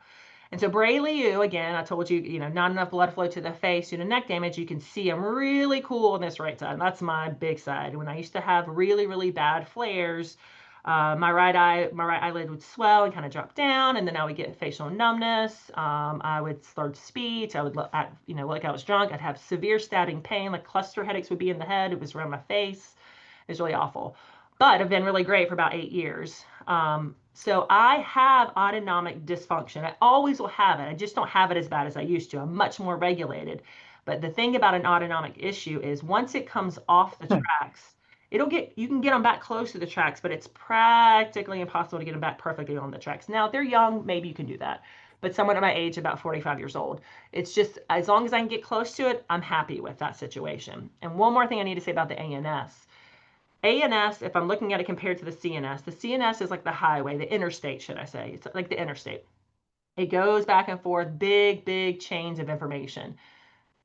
And so Borrelia, again, I told you, not enough blood flow to the face due to neck damage. You can see I'm really cool on this right side. That's my big side. When I used to have really, really bad flares, my right eyelid would swell and kind of drop down, and then I would get facial numbness. I would slur speech. I would look like I was drunk. I'd have severe stabbing pain, like cluster headaches would be in the head. It was around my face. It was really awful. But I've been really great for about 8 years. So I have autonomic dysfunction. I always will have it. I just don't have it as bad as I used to. I'm much more regulated. But the thing about an autonomic issue is, once it comes off the tracks, you can get them back close to the tracks, but it's practically impossible to get them back perfectly on the tracks. Now, if they're young, maybe you can do that. But someone at my age, about 45 years old, it's just, as long as I can get close to it, I'm happy with that situation. And one more thing I need to say about the ANS. ANS, if I'm looking at it compared to the CNS is like the highway, the interstate, should I say. It's like the interstate. It goes back and forth, big chains of information.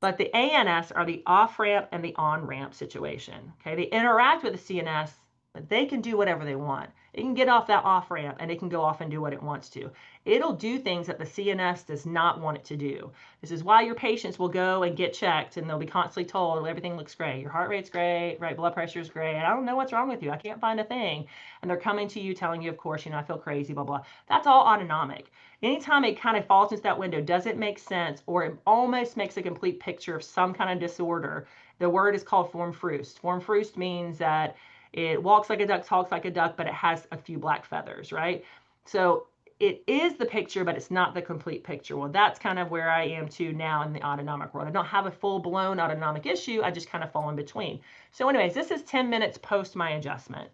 But the ANS are the off-ramp and the on-ramp situation. Okay, they interact with the CNS, but they can do whatever they want. It can get off that off-ramp, and it can go off and do what it wants to. It'll do things that the CNS does not want it to do. This is why your patients will go and get checked, and they'll be constantly told, everything looks great. Your heart rate's great, right? Blood pressure's great. I don't know what's wrong with you. I can't find a thing. And they're coming to you telling you, of course, I feel crazy, blah, blah. That's all autonomic. Anytime it kind of falls into that window, doesn't make sense, or it almost makes a complete picture of some kind of disorder, the word is called form fruste. Form fruste means that It walks like a duck, talks like a duck, but it has a few black feathers, right? So it is the picture, but it's not the complete picture. Well, that's kind of where I am too now in the autonomic world. I don't have a full-blown autonomic issue. I just kind of fall in between. So anyways, this is 10 minutes post my adjustment.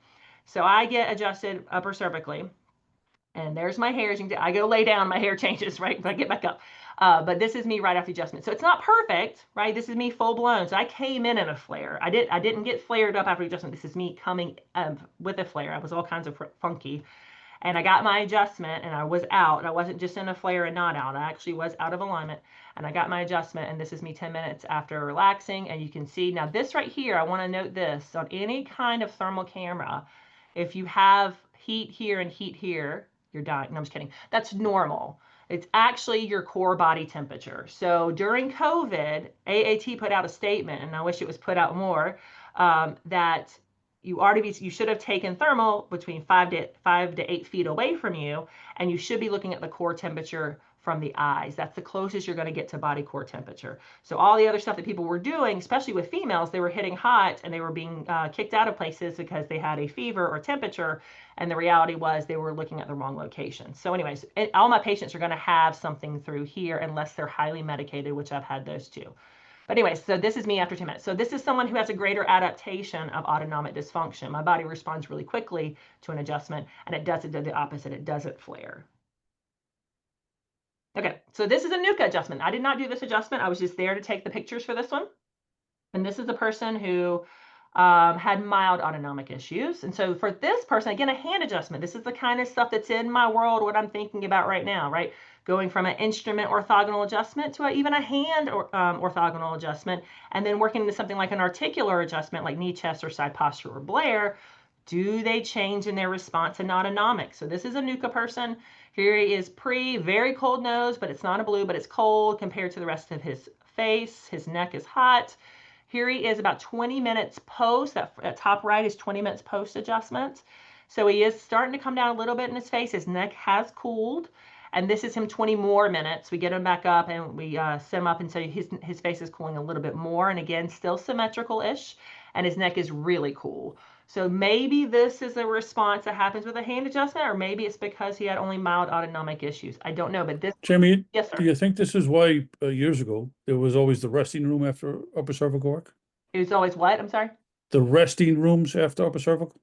So I get adjusted upper cervically, and there's my hair. As you can see, I go lay down, my hair changes, right? But I get back up. But this is me right after adjustment. So it's not perfect, right? This is me full blown. So I came in a flare. I didn't get flared up after adjustment. This is me coming with a flare. I was all kinds of funky. And I got my adjustment and I was out. I wasn't just in a flare and not out. I actually was out of alignment, and I got my adjustment, and this is me 10 minutes after relaxing. And you can see now this right here, I want to note this on any kind of thermal camera. If you have heat here and heat here, you're dying. No, I'm just kidding. That's normal. It's actually your core body temperature. So during COVID, AAT put out a statement, and I wish it was put out more, that you should have taken thermal between 5 to 8 feet away from you, and you should be looking at the core temperature from the eyes. That's the closest you're going to get to body core temperature. So all the other stuff that people were doing, especially with females, they were hitting hot and they were being kicked out of places because they had a fever or temperature, and the reality was they were looking at the wrong location. So anyways, all my patients are going to have something through here unless they're highly medicated, which I've had those too. But anyway, so this is me after 10 minutes. So this is someone who has a greater adaptation of autonomic dysfunction. My body responds really quickly to an adjustment, and it does the opposite. It doesn't flare. Okay, so this is a NUCA adjustment. I did not do this adjustment. I was just there to take the pictures for this one. And this is a person who had mild autonomic issues. And so for this person, again, a hand adjustment. This is the kind of stuff that's in my world, what I'm thinking about right now, right? Going from an instrument orthogonal adjustment to even a hand orthogonal adjustment, and then working into something like an articular adjustment like knee, chest, or side posture or Blair. Do they change in their response and autonomic? So this is a NUCA person. Here he is very cold nose, but it's not a blue, but it's cold compared to the rest of his face. His neck is hot. Here he is about 20 minutes post. That top right is 20 minutes post adjustment. So he is starting to come down a little bit in his face. His neck has cooled. And this is him 20 more minutes. We get him back up and we set him up, and so his face is cooling a little bit more. And again, still symmetrical-ish, and his neck is really cool. So maybe this is a response that happens with a hand adjustment, or maybe it's because he had only mild autonomic issues. I don't know, but this. Jamie, Yes, sir. do you think this is why years ago there was always the resting room after upper cervical work? It was always what? I'm sorry? The resting rooms after upper cervical?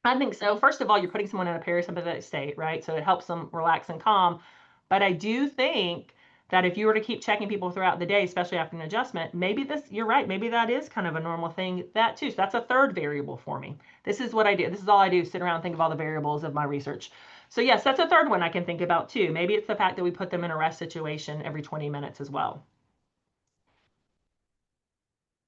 I think so. First of all, you're putting someone in a parasympathetic state, right? So it helps them relax and calm. But I do think that if you were to keep checking people throughout the day, especially after an adjustment, maybe you're right. Maybe that is kind of a normal thing, that too. So that's a third variable for me. This is what I do. This is all I do, sit around and think of all the variables of my research. So yes, that's a third one I can think about too. Maybe it's the fact that we put them in a rest situation every 20 minutes as well.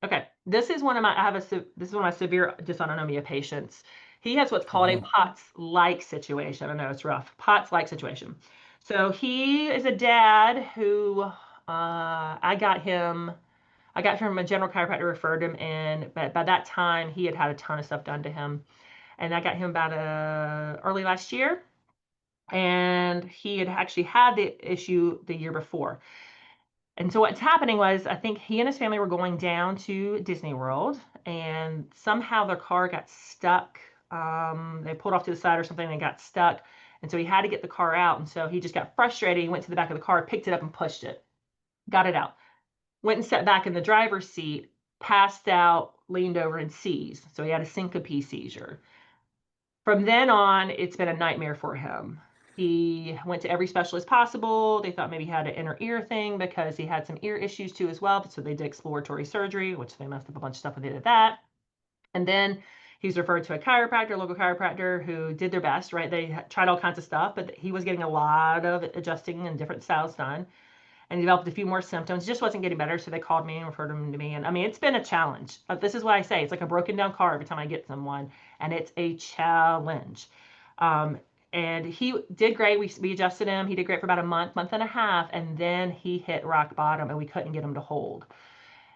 Okay, this is one of my severe dysautonomia patients. He has what's called a POTS-like situation. I know it's rough. POTS-like situation. So he is a dad who I got from a general chiropractor, referred him in, but by that time he had a ton of stuff done to him, and I got him about early last year, and he had actually had the issue the year before. And so what's happening was, I think he and his family were going down to Disney World, and somehow their car got stuck. They pulled off to the side or something and got stuck. And so he had to get the car out. And so he just got frustrated. He went to the back of the car, picked it up and pushed it, got it out, went and sat back in the driver's seat, passed out, leaned over and seized. So he had a syncope seizure. From then on, it's been a nightmare for him. He went to every specialist possible. They thought maybe he had an inner ear thing because he had some ear issues too as well. So they did exploratory surgery, which they messed up a bunch of stuff when they did that. And then he's referred to a chiropractor, local chiropractor, who did their best, right? They tried all kinds of stuff, but he was getting a lot of adjusting and different styles done. And he developed a few more symptoms. Just wasn't getting better. So they called me and referred him to me. And I mean, it's been a challenge. This is what I say. It's like a broken down car every time I get someone. And it's a challenge. And he did great. We adjusted him. He did great for about a month and a half. And then he hit rock bottom and we couldn't get him to hold.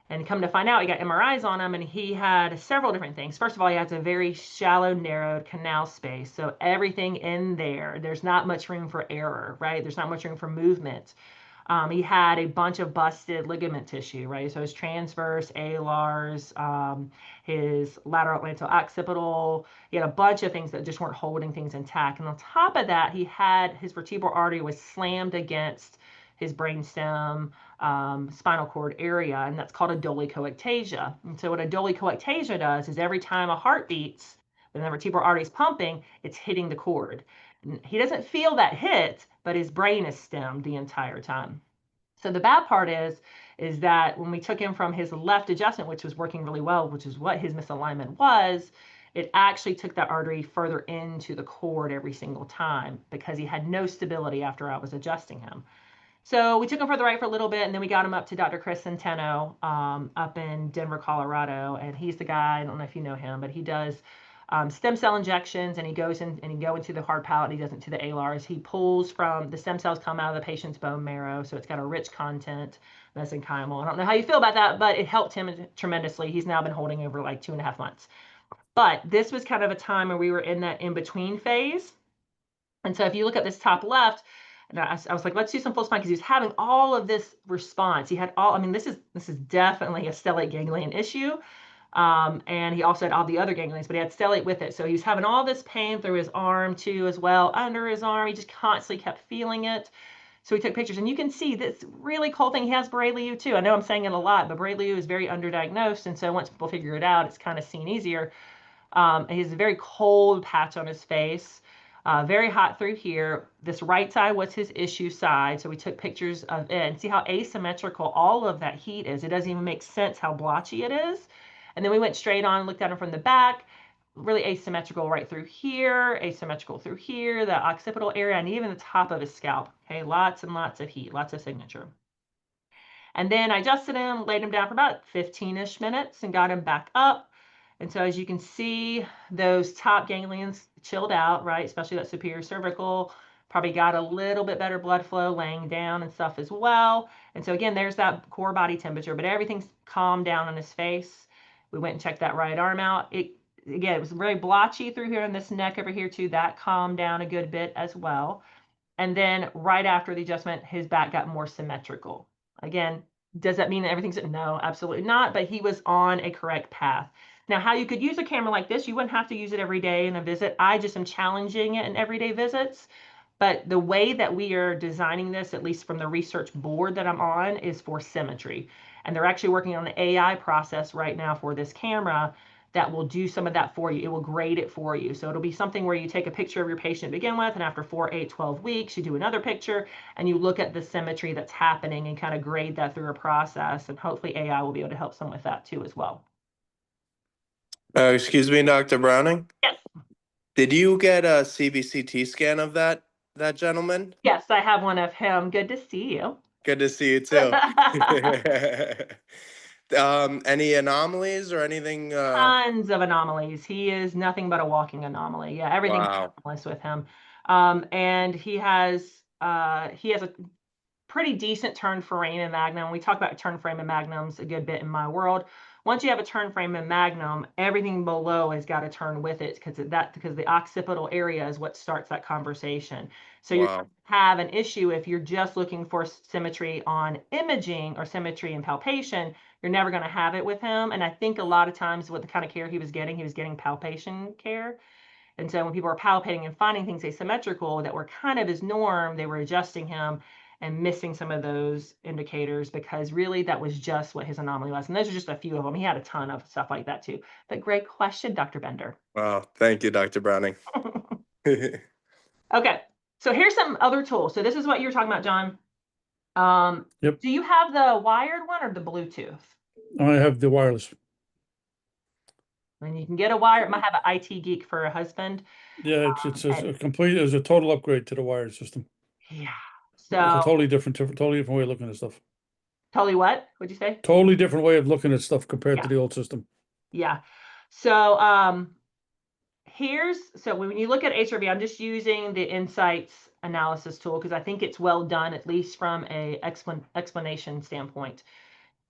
And come to find out, he got MRIs on him and he had several different things. First of all, he has a very shallow, narrowed canal space. So everything in there's not much room for error, right? There's not much room for movement. He had a bunch of busted ligament tissue, right? So his transverse, alars, his lateral atlanto occipital. He had a bunch of things that just weren't holding things intact. And on top of that, he had his vertebral artery was slammed against his brainstem, spinal cord area, and that's called a dolichoectasia. And so what a dolichoectasia does is every time a heart beats, when the vertebral artery is pumping, it's hitting the cord. He doesn't feel that hit, but his brain is stemmed the entire time. So the bad part is that when we took him from his left adjustment, which was working really well, which is what his misalignment was, it actually took that artery further into the cord every single time because he had no stability after I was adjusting him. So we took him for the right for a little bit, and then we got him up to Dr. Chris Centeno up in Denver, Colorado. And he's the guy, I don't know if you know him, but he does stem cell injections, and he goes in and he go into the hard palate, and he does it to the alars. He pulls from the stem cells come out of the patient's bone marrow, so it's got a rich content, mesenchymal. I don't know how you feel about that, but it helped him tremendously. He's now been holding over like 2.5 months. But this was kind of a time where we were in that in-between phase. And so if you look at this top left, and I was like, let's do some full spine because he was having all of this response. He had all, I mean, this is definitely a stellate ganglion issue. And he also had all the other ganglions, but he had stellate with it. So he was having all this pain through his arm too, as well, under his arm. He just constantly kept feeling it. So we took pictures, and you can see this really cool thing. He has Borrelia too. I know I'm saying it a lot, but Borrelia is very underdiagnosed. And so once people figure it out, it's kind of seen easier. He has a very cold patch on his face. Very hot through here. This right side was his issue side. So we took pictures of it and see how asymmetrical all of that heat is. It doesn't even make sense how blotchy it is. And then we went straight on, looked at him from the back, really asymmetrical right through here, asymmetrical through here, the occipital area, and even the top of his scalp. Okay, lots and lots of heat, lots of signature. And then I adjusted him, laid him down for about 15-ish minutes and got him back up. And so as you can see, those top ganglions chilled out, right? Especially that superior cervical, probably got a little bit better blood flow laying down and stuff as well. And so again, there's that core body temperature, but everything's calmed down on his face. We went and checked that right arm out. Again, it was very blotchy through here in this neck over here too. That calmed down a good bit as well. And then right after the adjustment, his back got more symmetrical. Again, does that mean that everything's, no, absolutely not, but he was on a correct path. Now, how you could use a camera like this, you wouldn't have to use it every day in a visit. I just am challenging it in everyday visits. But the way that we are designing this, at least from the research board that I'm on, is for symmetry. And they're actually working on an AI process right now for this camera that will do some of that for you. It will grade it for you. So it'll be something where you take a picture of your patient to begin with, and after 4, 8, 12 weeks, you do another picture, and you look at the symmetry that's happening and kind of grade that through a process. And hopefully AI will be able to help some with that too as well. Excuse me, Dr. Browning? Yes. Did you get a CBCT scan of that gentleman? Yes, I have one of him. Good to see you. Good to see you too. Any anomalies or anything? Tons of anomalies. He is nothing but a walking anomaly. Yeah, everything's Wow. anomalous with him. And he has a pretty decent turn foramen magnum. We talk about turn foramen magnums a good bit in my world. Once you have a turn foramen magnum, everything below has got to turn with it because the occipital area is what starts that conversation. So you have an issue if you're just looking for symmetry on imaging or symmetry and palpation. You're never going to have it with him. And I think a lot of times with the kind of care he was getting palpation care. And so when people were palpating and finding things asymmetrical that were kind of his norm, they were adjusting him and missing some of those indicators because really that was just what his anomaly was. And those are just a few of them. He had a ton of stuff like that too. But great question, Dr. Bender. Wow, thank you, Dr. Browning. Okay, so here's some other tools. So this is what you were talking about, John. Yep. Do you have the wired one or the Bluetooth? I have the wireless. And you can get a wire. Might have an IT geek for a husband. Yeah, it's a total upgrade to the wired system. Yeah. It's So a totally different way of looking at stuff. totally what? What'd you say? Totally different way of looking at stuff compared to the old system. Yeah. So so when you look at HRV, I'm just using the insights analysis tool because I think it's well done, at least from a explanation standpoint.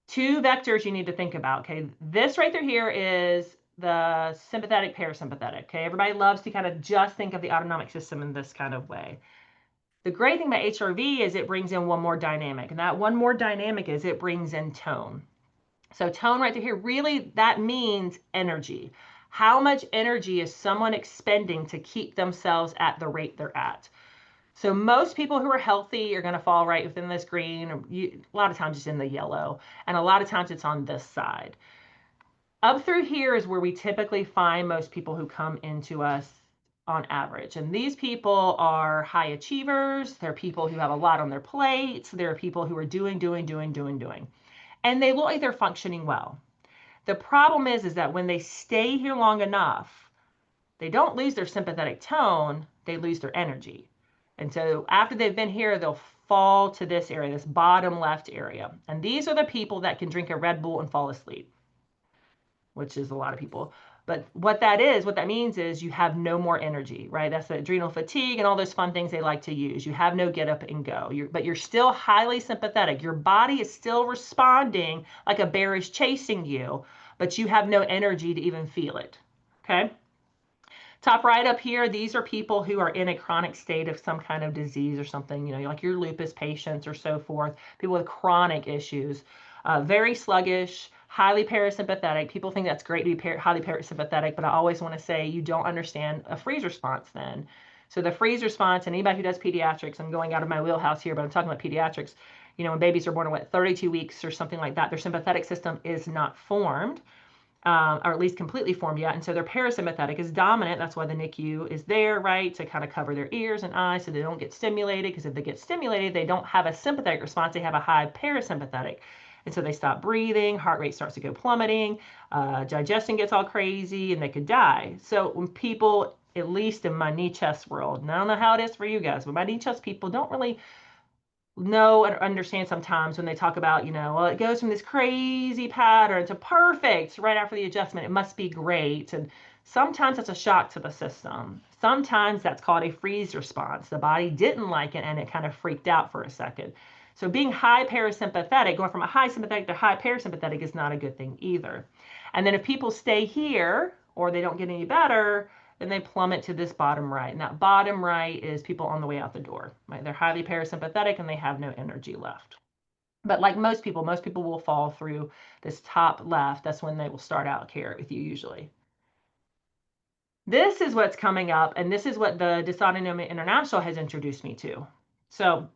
2 vectors you need to think about. Okay, this right through here is the sympathetic parasympathetic. Okay, everybody loves to kind of just think of the autonomic system in this kind of way. The great thing about HRV is it brings in one more dynamic, and that one more dynamic is it brings in tone. So tone right here, really that means energy. How much energy is someone expending to keep themselves at the rate they're at? So most people who are healthy are going to fall right within this green. A lot of times it's in the yellow, and a lot of times it's on this side. Up through here is where we typically find most people who come into us on average. And these people are high achievers. They're people who have a lot on their plates. They're people who are doing. And they look like they're functioning well. The problem is that when they stay here long enough, they don't lose their sympathetic tone, they lose their energy. And so after they've been here, they'll fall to this area, this bottom left area. And these are the people that can drink a Red Bull and fall asleep, which is a lot of people. But what that means is you have no more energy, right? That's the adrenal fatigue and all those fun things they like to use. You have no get up and go, but you're still highly sympathetic. Your body is still responding like a bear is chasing you, but you have no energy to even feel it, okay? Top right up here, these are people who are in a chronic state of some kind of disease or something, you know, like your lupus patients or so forth, people with chronic issues, very sluggish, highly parasympathetic. People think that's great to be highly parasympathetic, but I always want to say you don't understand a freeze response then. So the freeze response, and anybody who does pediatrics, I'm going out of my wheelhouse here, but I'm talking about pediatrics, you know, when babies are born at what, 32 weeks or something like that, their sympathetic system is not formed. Or at least completely formed yet. And so their parasympathetic is dominant. That's why the NICU is there, right? To kind of cover their ears and eyes so they don't get stimulated. Because if they get stimulated, they don't have a sympathetic response. They have a high parasympathetic. And so they stop breathing, heart rate starts to go plummeting, digestion gets all crazy, and they could die. So when people, at least in my knee chest world, and I don't know how it is for you guys, but my knee chest people don't really know or understand sometimes when they talk about, you know, well, it goes from this crazy pattern to perfect right after the adjustment. It must be great. And sometimes it's a shock to the system. Sometimes that's called a freeze response. The body didn't like it and it kind of freaked out for a second. So being high parasympathetic, going from a high sympathetic to high parasympathetic is not a good thing either. And then if people stay here or they don't get any better, then they plummet to this bottom right. And that bottom right is people on the way out the door, right? They're highly parasympathetic and they have no energy left. But like most people will fall through this top left. That's when they will start out care with you usually. This is what's coming up, and this is what the Dysautonomia International has introduced me to. So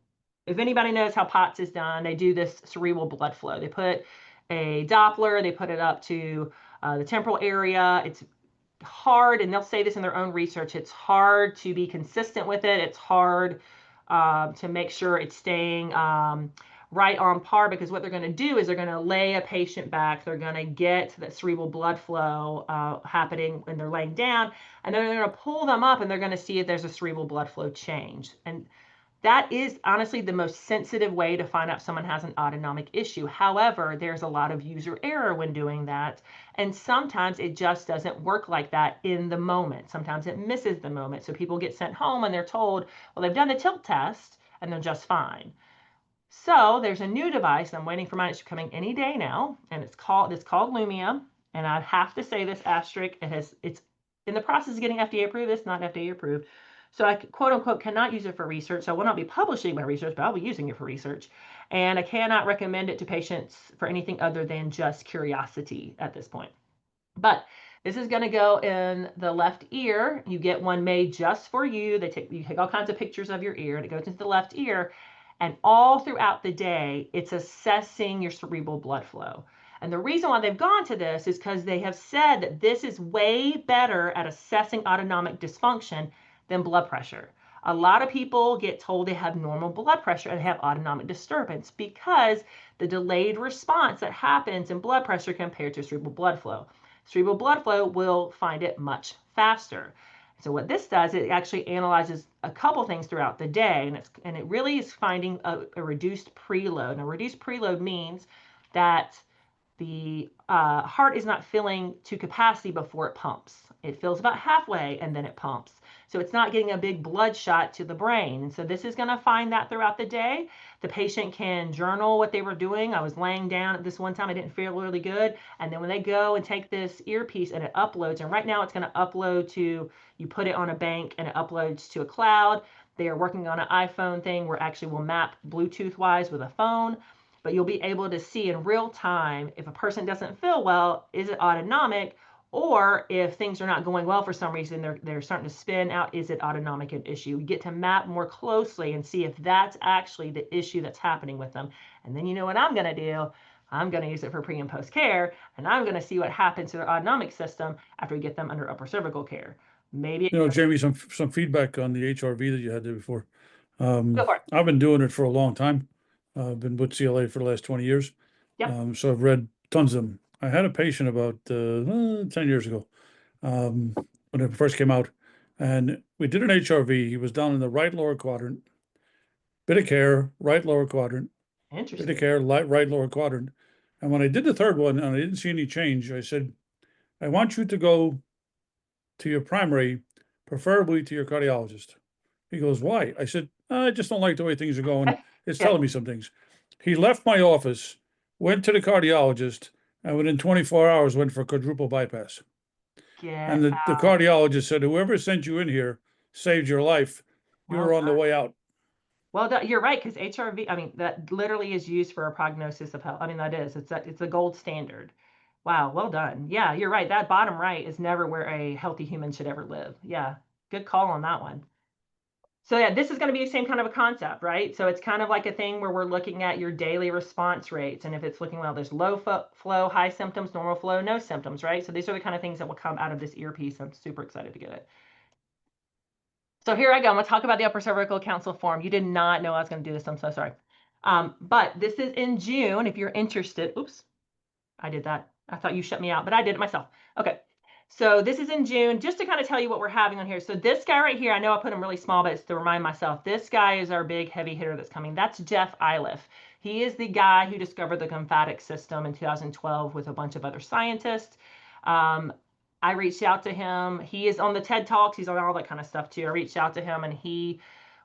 if anybody knows how POTS is done, they do this cerebral blood flow. They put a Doppler, they put it up to the temporal area. It's hard, and they'll say this in their own research, it's hard to be consistent with it. It's hard to make sure it's staying right on par, because what they're going to do is they're going to lay a patient back. They're going to get that cerebral blood flow happening when they're laying down, and then they're going to pull them up and they're going to see if there's a cerebral blood flow change. And that is honestly the most sensitive way to find out if someone has an autonomic issue. However, there's a lot of user error when doing that. And sometimes it just doesn't work like that in the moment. Sometimes it misses the moment. So people get sent home and they're told, well, they've done the tilt test and they're just fine. So there's a new device. I'm waiting for mine. It's coming any day now. And it's called Lumia. And I have to say this asterisk, it's in the process of getting FDA approved. It's not FDA approved. So I, quote unquote, cannot use it for research. So I will not be publishing my research, but I'll be using it for research. And I cannot recommend it to patients for anything other than just curiosity at this point. But this is going to go in the left ear. You get one made just for you. You take all kinds of pictures of your ear, and it goes into the left ear. And all throughout the day, it's assessing your cerebral blood flow. And the reason why they've gone to this is because they have said that this is way better at assessing autonomic dysfunction than blood pressure. A lot of people get told they have normal blood pressure and have autonomic disturbance because the delayed response that happens in blood pressure compared to cerebral blood flow. Cerebral blood flow will find it much faster. So what this does, it actually analyzes a couple things throughout the day, and it really is finding a reduced preload. Now, reduced preload means that the heart is not filling to capacity before it pumps. It fills about halfway and then it pumps. So it's not getting a big blood shot to the brain. And so this is going to find that throughout the day. The patient can journal what they were doing. I was laying down at this one time. I didn't feel really good. And then when they go and take this earpiece and it uploads, and right now it's going to upload to, you put it on a bank and it uploads to a cloud. They are working on an iPhone thing where actually will map Bluetooth wise with a phone, but you'll be able to see in real time if a person doesn't feel well, is it autonomic? Or if things are not going well for some reason, they're starting to spin out, is it autonomic an issue? We get to map more closely and see if that's actually the issue that's happening with them. And then you know what I'm going to do? I'm going to use it for pre and post care, and I'm going to see what happens to their autonomic system after we get them under upper cervical care. Maybe You know, Jamie, some feedback on the HRV that you had there before. go for it. I've been doing it for a long time. I've been with CLA for the last 20 years. Yep. So I've read tons of them. I had a patient about 10 years ago when it first came out, and we did an HRV. He was down in the right lower quadrant, bit of care, right lower quadrant, bit Interesting. of care, right lower quadrant. And when I did the third one and I didn't see any change, I said, I want you to go to your primary, preferably to your cardiologist. He goes, why? I said, I just don't like the way things are going. It's Yeah. telling me some things. He left my office, went to the cardiologist, and within 24 hours went for a quadruple bypass. And the cardiologist said, whoever sent you in here saved your life. You Well were on the done. way out. Well, you're right, because HRV, I mean, that literally is used for a prognosis of health. I mean, that is, it's a gold standard. Wow, well done. Yeah, you're right. That bottom right is never where a healthy human should ever live. Yeah, good call on that one. So yeah, this is going to be the same kind of a concept, right? So it's kind of like a thing where we're looking at your daily response rates. And if it's looking well, there's low flow, high symptoms, normal flow, no symptoms, right? So these are the kind of things that will come out of this earpiece. I'm super excited to get it. So here I go. I'm going to talk about the upper cervical council form. You did not know I was going to do this. I'm so sorry. But this is in June. If you're interested, oops, I did that. I thought you shut me out, but I did it myself. Okay. So this is in June, just to kind of tell you what we're having on here. So this guy right here, I know I put him really small, but it's to remind myself, this guy is our big heavy hitter that's coming. That's Jeff Iliff. He is the guy who discovered the lymphatic system in 2012 with a bunch of other scientists. I reached out to him. He is on the TED Talks. He's on all that kind of stuff too. I reached out to him and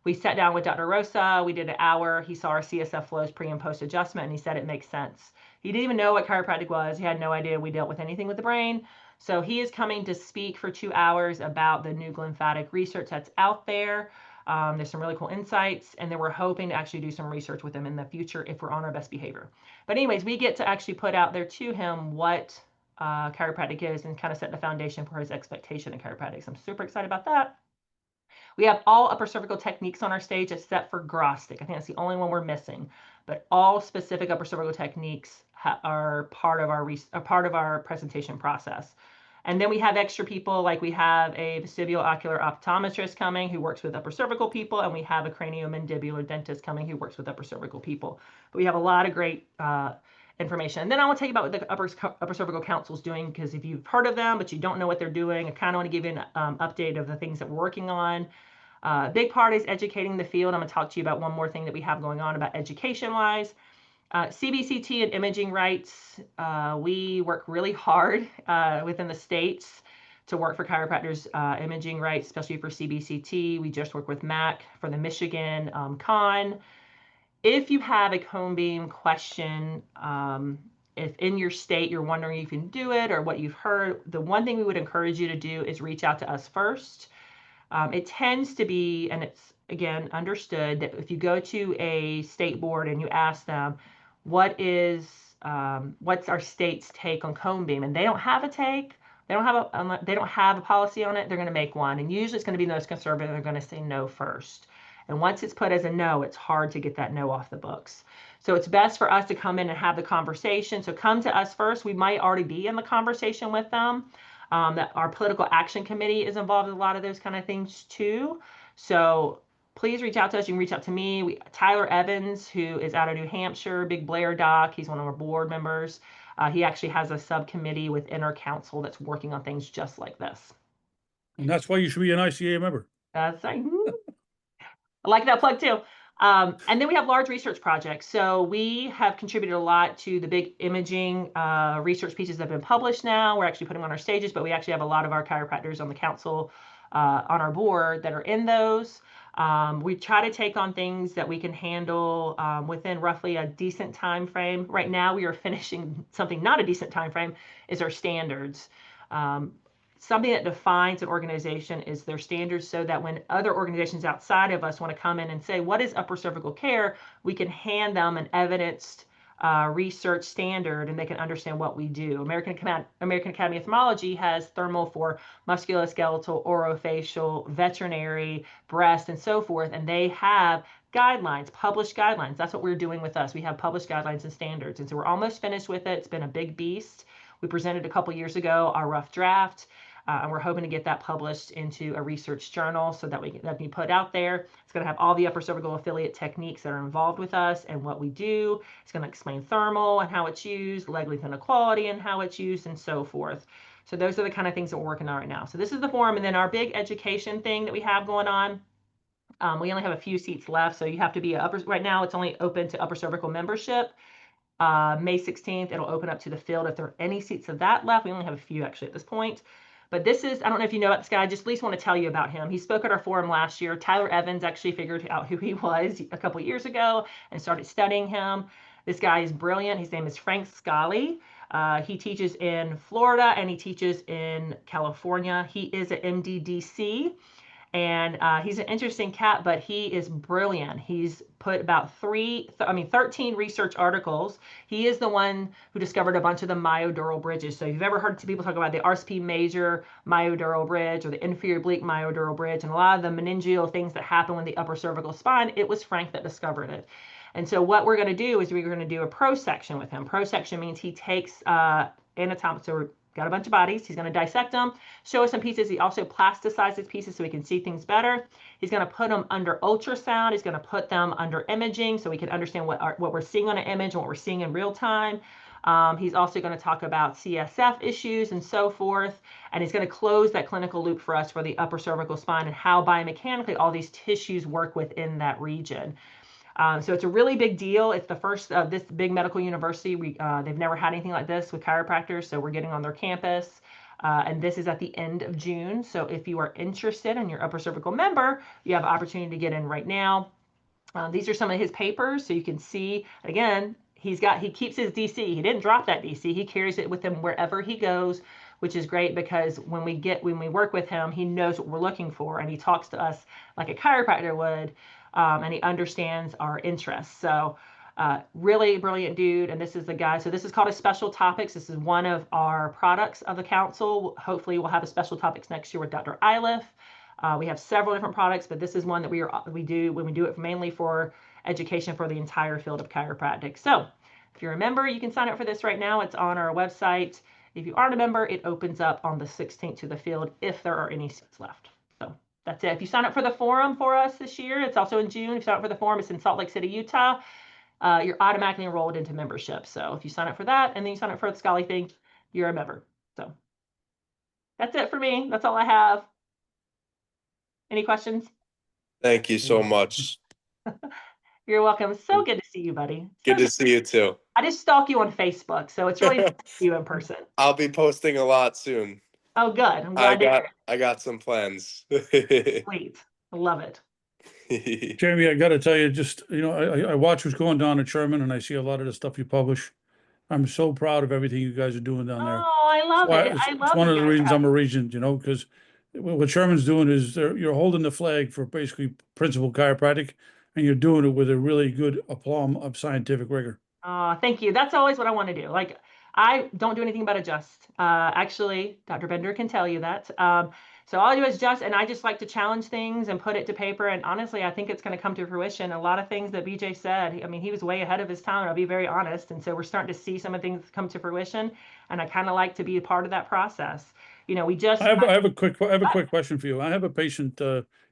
we sat down with Dr. Rosa. We did an hour. He saw our CSF flows pre and post adjustment, and he said it makes sense. He didn't even know what chiropractic was. He had no idea we dealt with anything with the brain. So he is coming to speak for 2 hours about the new lymphatic research that's out there. There's some really cool insights, and then we're hoping to actually do some research with him in the future if we're on our best behavior. But anyways, we get to actually put out there to him what chiropractic is and kind of set the foundation for his expectation of chiropractic. So I'm super excited about that. We have all upper cervical techniques on our stage except for Grostic. I think that's the only one we're missing. But all specific upper cervical techniques are part of our presentation process. And then we have extra people, like we have a vestibulo-ocular optometrist coming who works with upper cervical people, and we have a craniomandibular dentist coming who works with upper cervical people. But we have a lot of great information. And then I want to tell you about what the upper cervical council is doing, because if you've heard of them but you don't know what they're doing, I kind of want to give you an update of the things that we're working on. Big part is educating the field. I'm going to talk to you about one more thing that we have going on about education-wise. CBCT and imaging rights. We work really hard within the states to work for chiropractors imaging rights, especially for CBCT. We just work with MAC for the Michigan con. If you have a cone beam question, if in your state you're wondering if you can do it or what you've heard, the one thing we would encourage you to do is reach out to us first. It tends to be, and it's again understood, that if you go to a state board and you ask them, what's our state's take on cone beam, and they don't have a take, they don't have a policy on it, they're going to make one, and usually it's going to be the most conservative. They're going to say no first, and once it's put as a no, it's hard to get that no off the books. So it's best for us to come in and have the conversation. So come to us first. We might already be in the conversation with them. That our political action committee is involved in a lot of those kind of things too. So please reach out to us. You can reach out to me. Tyler Evans, who is out of New Hampshire, big Blair doc. He's one of our board members. He actually has a subcommittee within our council that's working on things just like this. And that's why you should be an ICA member. That's right. I like that plug too. And then we have large research projects. So we have contributed a lot to the big imaging research pieces that have been published now. We're actually putting them on our stages, but we actually have a lot of our chiropractors on the council on our board that are in those. We try to take on things that we can handle within roughly a decent time frame. Right now we are finishing something not a decent time frame is our standards. something that defines an organization is their standards, so that when other organizations outside of us want to come in and say, what is upper cervical care, we can hand them an evidenced research standard and they can understand what we do. American Academy of Ophthalmology has thermal for musculoskeletal, orofacial, veterinary, breast, and so forth. And they have guidelines, published guidelines. That's what we're doing with us. We have published guidelines and standards. And so we're almost finished with it. It's been a big beast. We presented a couple years ago our rough draft. And we're hoping to get that published into a research journal so that that can be put out there. It's going to have all the upper cervical affiliate techniques that are involved with us and what we do. It's going to explain thermal and how it's used, leg length inequality and how it's used, and so forth. So those are the kind of things that we're working on right now. So this is the forum. And then our big education thing that we have going on, we only have a few seats left. So you have to be right now it's only open to upper cervical membership. May 16th, it'll open up to the field if there are any seats of that left. We only have a few actually at this point. But this is, I don't know if you know about this guy, I just at least want to tell you about him. He spoke at our forum last year. Tyler Evans actually figured out who he was a couple years ago and started studying him. This guy is brilliant. His name is Frank Scali. He teaches in Florida and he teaches in California. He is an MDDC. And he's an interesting cat, but he is brilliant. He's put about 13 research articles. He is the one who discovered a bunch of the myodural bridges. So if you've ever heard people talk about the RCP major myodural bridge or the inferior oblique myodural bridge and a lot of the meningeal things that happen with the upper cervical spine, it was Frank that discovered it. And so what we're going to do is we're going to do a prosection with him. Prosection means he takes anatomical, so got a bunch of bodies. He's going to dissect them, show us some pieces. He also plasticizes pieces so we can see things better. He's going to put them under ultrasound. He's going to put them under imaging so we can understand what we're seeing on an image and what we're seeing in real time. He's also going to talk about CSF issues and so forth. And he's going to close that clinical loop for us for the upper cervical spine and how biomechanically all these tissues work within that region. So it's a really big deal. It's the first of this big medical university. They've never had anything like this with chiropractors, so we're getting on their campus. And this is at the end of June. So if you are interested and you're upper cervical member, you have an opportunity to get in right now. These are some of his papers, so you can see, again, he keeps his DC. He didn't drop that DC. He carries it with him wherever he goes, which is great because when we work with him, he knows what we're looking for and he talks to us like a chiropractor would. And he understands our interests. So really brilliant dude. And this is the guy. So this is called a special topics. This is one of our products of the council. Hopefully we'll have a special topics next year with Dr. Iliff. We have several different products, but this is one that we do when we do it mainly for education for the entire field of chiropractic. So if you're a member, you can sign up for this right now. It's on our website. If you aren't a member, it opens up on the 16th to the field if there are any seats left. So that's it. If you sign up for the forum for us this year, it's also in June. If you sign up for the forum, it's in Salt Lake City, Utah. You're automatically enrolled into membership. So if you sign up for that and then you sign up for the Scali thing, you're a member. So that's it for me. That's all I have. Any questions? Thank you so much. You're welcome. So good to see you, buddy. Good to see you too. I just stalk you on Facebook, so it's really nice to see you in person. I'll be posting a lot soon. Oh, good. I'm glad to hear I got some plans. it. Sweet. I love it. Jamie, I got to tell you, just, I watch what's going down at Sherman and I see a lot of the stuff you publish. I'm so proud of everything you guys are doing down there. Oh, I love it. It's one of the reasons I'm a regent, because what Sherman's doing is you're holding the flag for basically principal chiropractic and you're doing it with a really good aplomb of scientific rigor. Thank you. That's always what I want to do. Like, I don't do anything but adjust. Actually, Dr. Bender can tell you that. So all I do is adjust, and I just like to challenge things and put it to paper. And honestly, I think it's going to come to fruition. A lot of things that BJ said, I mean, he was way ahead of his time, I'll be very honest. And so we're starting to see some of the things come to fruition. And I kind of like to be a part of that process. I have a quick question for you. I have a patient,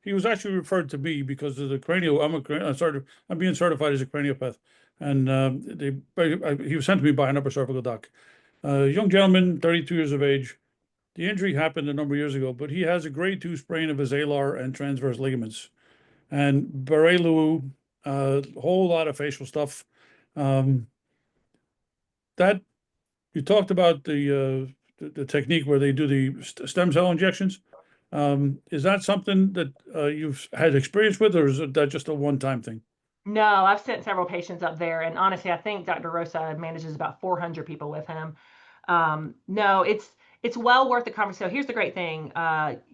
he was actually referred to me because of the cranial, I'm being certified as a craniopath. And he was sent to me by an upper cervical doc. Young gentleman, 32 years of age. The injury happened a number of years ago, but he has a grade 2 sprain of his alar and transverse ligaments. And Barré-Leroux, a whole lot of facial stuff. That you talked about the technique where they do the stem cell injections. Is that something that you've had experience with, or is that just a one-time thing? No, I've sent several patients up there, and honestly, I think Dr. Rosa manages about 400 people with him. No, it's well worth the conversation. So here's the great thing.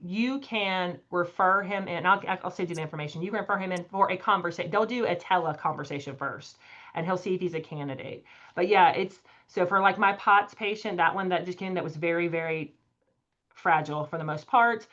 You can refer him in. I'll send you the information. You can refer him in for a conversation. They'll do a teleconversation first, and he'll see if he's a candidate. But yeah, it's so for like my POTS patient, that one that just came, that was very, very fragile for the most part.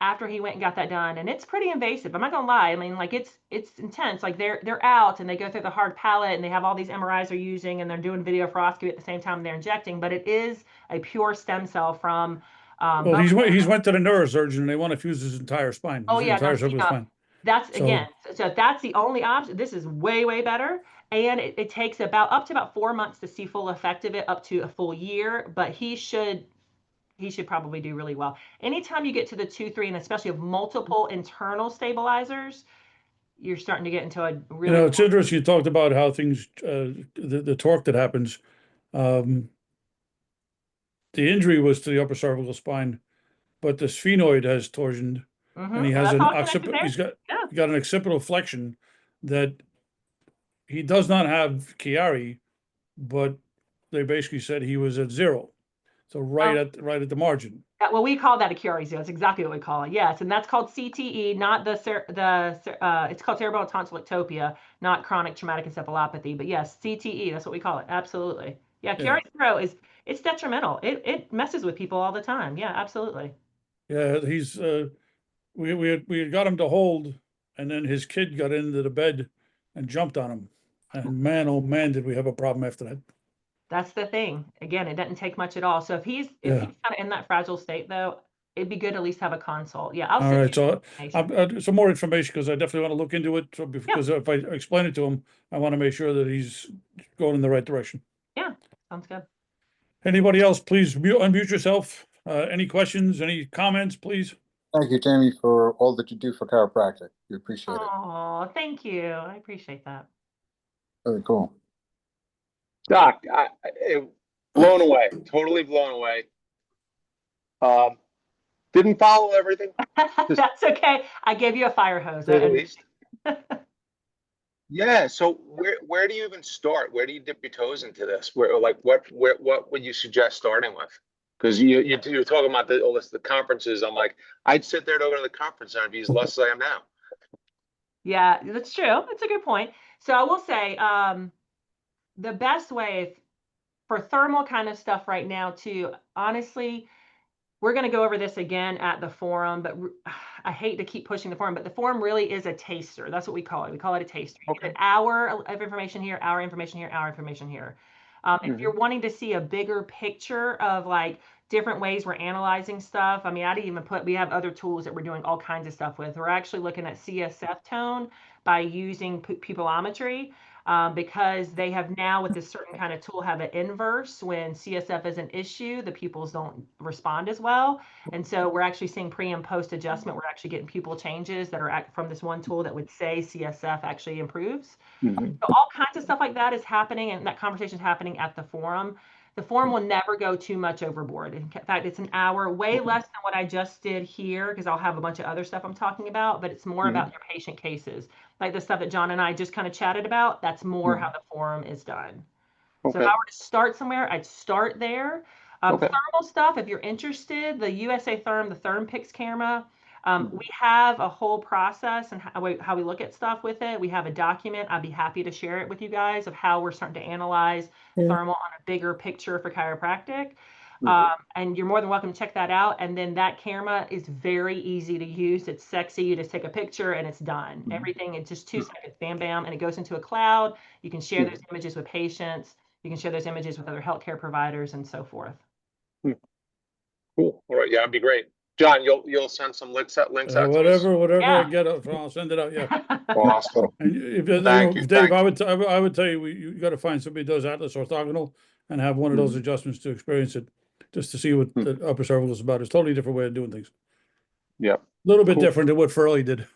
After he went and got that done, and it's pretty invasive. I'm not gonna lie. I mean, like it's intense. Like they're out and they go through the hard palate and they have all these MRIs they're using and they're doing video fluoroscopy at the same time they're injecting. But it is a pure stem cell from. Well, bone he's marrow. went to the neurosurgeon and they want to fuse his entire spine, Oh his yeah, no, entire see, cervical spine. that's So- again. So if that's the only option, this is way, way better. And it takes up to about 4 months to see full effect of it, up to a full year. But he should probably do really well. Anytime you get to the 2, 3, and especially of multiple internal stabilizers, you're starting to get into a really. It's interesting. You talked about how things, the torque that happens. The injury was to the upper cervical spine, but the sphenoid has torsioned, and he has That's an all connected occipit. there. He's got Yeah. an occipital flexion that he does not have Chiari, but they basically said he was at 0, so right at the margin. Well, we call that a Chiari zero. That's exactly what we call it. Yes, and that's called CTE, not it's called cerebral tonsillectopia, not chronic traumatic encephalopathy. But yes, CTE. That's what we call it. Absolutely. Yeah, Chiari zero it's detrimental. It messes with people all the time. Yeah, absolutely. Yeah, he's we had got him to hold, and then his kid got into the bed and jumped on him, and man, oh man, did we have a problem after that. That's the thing. Again, it doesn't take much at all. So if he's kind of in that fragile state, though, it'd be good to at least have a consult. Yeah, I'll All send right, you so information. some more information, because I definitely want to look into it. So because if I explain it to him, I want to make sure that he's going in the right direction. Yeah, sounds good. Anybody else, please unmute yourself. Any questions, any comments, please? Thank you, Jamie, for all that you do for chiropractic. We appreciate it. Oh, thank you. I appreciate that. Very cool. Doc, blown away, totally blown away. Didn't follow everything, That's okay. I gave you a fire hose. at least. Yeah. So where do you even start? Where do you dip your toes into this? What would you suggest starting with? Because you're talking about the conferences. I'm like, I'd sit there to go to the conference and I'd be as less as I am now. Yeah, that's true. That's a good point. So I will say, the best way for thermal kind of stuff right now too, honestly, we're going to go over this again at the forum, but I hate to keep pushing the forum, but the forum really is a taster. That's what we call it. We call it a taster. You get an hour of information here, hour information here, hour information here. If you're wanting to see a bigger picture of like different ways we're analyzing stuff, I mean, we have other tools that we're doing all kinds of stuff with. We're actually looking at CSF tone by using pupillometry. Because they have now, with this certain kind of tool, have an inverse. When CSF is an issue, the pupils don't respond as well. And so we're actually seeing pre and post adjustment. We're actually getting pupil changes that are from this one tool that would say CSF actually improves. So all kinds of stuff like that is happening, and that conversation is happening at the forum. The forum will never go too much overboard. In fact, it's an hour, way less than what I just did here, because I'll have a bunch of other stuff I'm talking about, but it's more about your patient cases. Like the stuff that John and I just kind of chatted about, that's more how the forum is done. So if I were to start somewhere, I'd start there. Thermal stuff, if you're interested, the USA Therm, the ThermPix camera, we have a whole process and how we look at stuff with it. We have a document. I'd be happy to share it with you guys of how we're starting to analyze thermal on a bigger picture for chiropractic. And you're more than welcome to check that out. And then that camera is very easy to use. It's sexy. You just take a picture and it's done. Everything in just 2 seconds, bam, bam, and it goes into a cloud. You can share those images with patients. You can share those images with other healthcare providers and so forth. Cool. All right. Yeah, that'd be great. John, you'll send some links out. Whatever Yeah. I get, I'll send it out. Yeah. Awesome. And if Thank you, Dave, thank I would tell you, you got to find somebody who does Atlas orthogonal and have one of those adjustments to experience it, just to see what the upper cervical is about. It's a totally different way of doing things. Yep. A little bit Cool. different than what Furley did.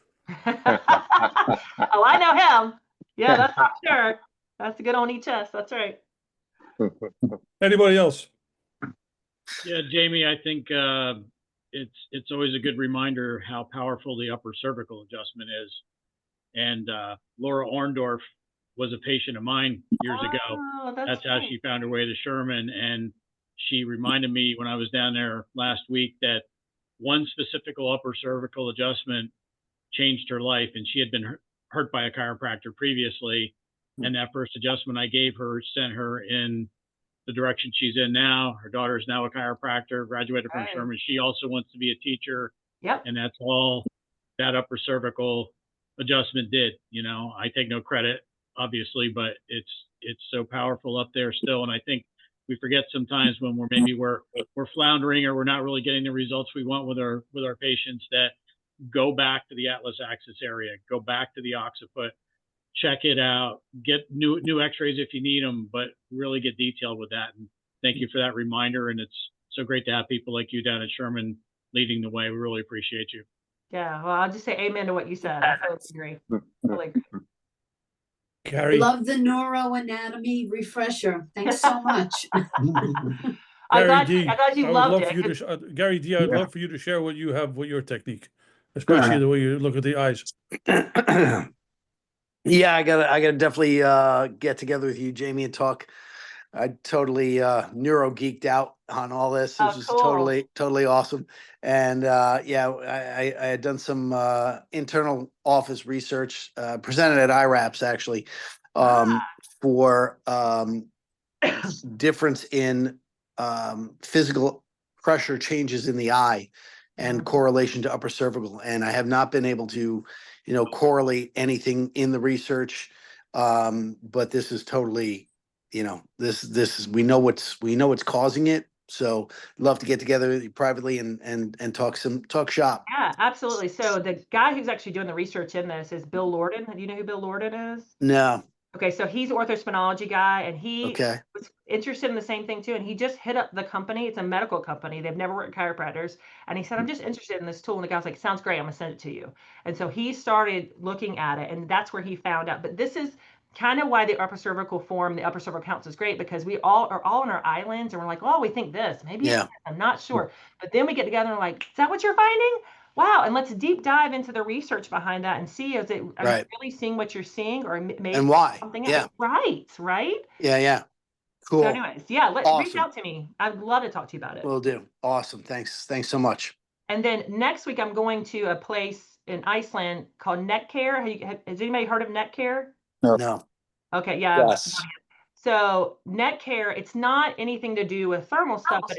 Oh, I know him. Yeah, that's for sure. That's a good on each chest. That's right. Anybody else? Yeah, Jamie, I think it's always a good reminder how powerful the upper cervical adjustment is. And Laura Orndorff was a patient of mine years ago. Oh, That's how great. she found her way to Sherman, and she reminded me when I was down there last week that one specific upper cervical adjustment changed her life, and she had been hurt by a chiropractor previously. And that first adjustment I gave her sent her in the direction she's in now. Her daughter is now a chiropractor, graduated from Sherman. She also wants to be a teacher. Yep. And that's all that upper cervical adjustment did. You know, I take no credit, obviously, but it's so powerful up there still. And I think we forget sometimes when we're floundering or we're not really getting the results we want with our patients, that go back to the atlas axis area, go back to the occiput, check it out, get new x-rays if you need them, but really get detailed with that. And thank you for that reminder. And it's so great to have people like you down at Sherman leading the way. We really appreciate you. Yeah, well, I'll just say amen to what you said. I totally agree. Totally agree. Gary, Love the neuroanatomy refresher. Thanks so much. I'm Gary glad D, you I would loved love it. for you to, Gary D, I'd Yeah. love for you to share what you have with your technique, especially the way you look at the eyes. Yeah, I gotta definitely get together with you, Jamie, and talk. I totally neuro geeked out on all this. This Oh, was cool. totally awesome. And yeah, I had done some internal office research, presented at IRAPS actually, for difference in physical pressure changes in the eye and correlation to upper cervical. And I have not been able to, correlate anything in the research. But this is totally, this is, we know what's causing it. So love to get together with you privately and talk shop. Yeah, absolutely. So the guy who's actually doing the research in this is Bill Lorden. Do you know who Bill Lorden is? No. Okay, so he's an orthosphinology guy, and he Okay. was interested in the same thing too. And he just hit up the company. It's a medical company. They've never worked with chiropractors. And he said, I'm just interested in this tool. And the guy was like, sounds great. I'm gonna send it to you. And so he started looking at it, and that's where he found out. But this is kind of why the upper cervical form, the upper cervical counts is great, because we all are all in our islands and we're like, oh, we think this, maybe it's this, I'm not sure. But then we get together and we're like, is that what you're finding? Wow. And let's deep dive into the research behind that and see, are you really seeing what you're seeing, or maybe And why? something Yeah. else? Right. Yeah. Cool. So anyways, yeah, reach Awesome. out to me. I'd love to talk to you about it. Will do. Awesome. Thanks so much. And then next week, I'm going to a place in Iceland called Neck Care. Has anybody heard of Neck Care? No. Okay, yeah. Yes. So Neck Care, it's not anything to do with thermal stuff, but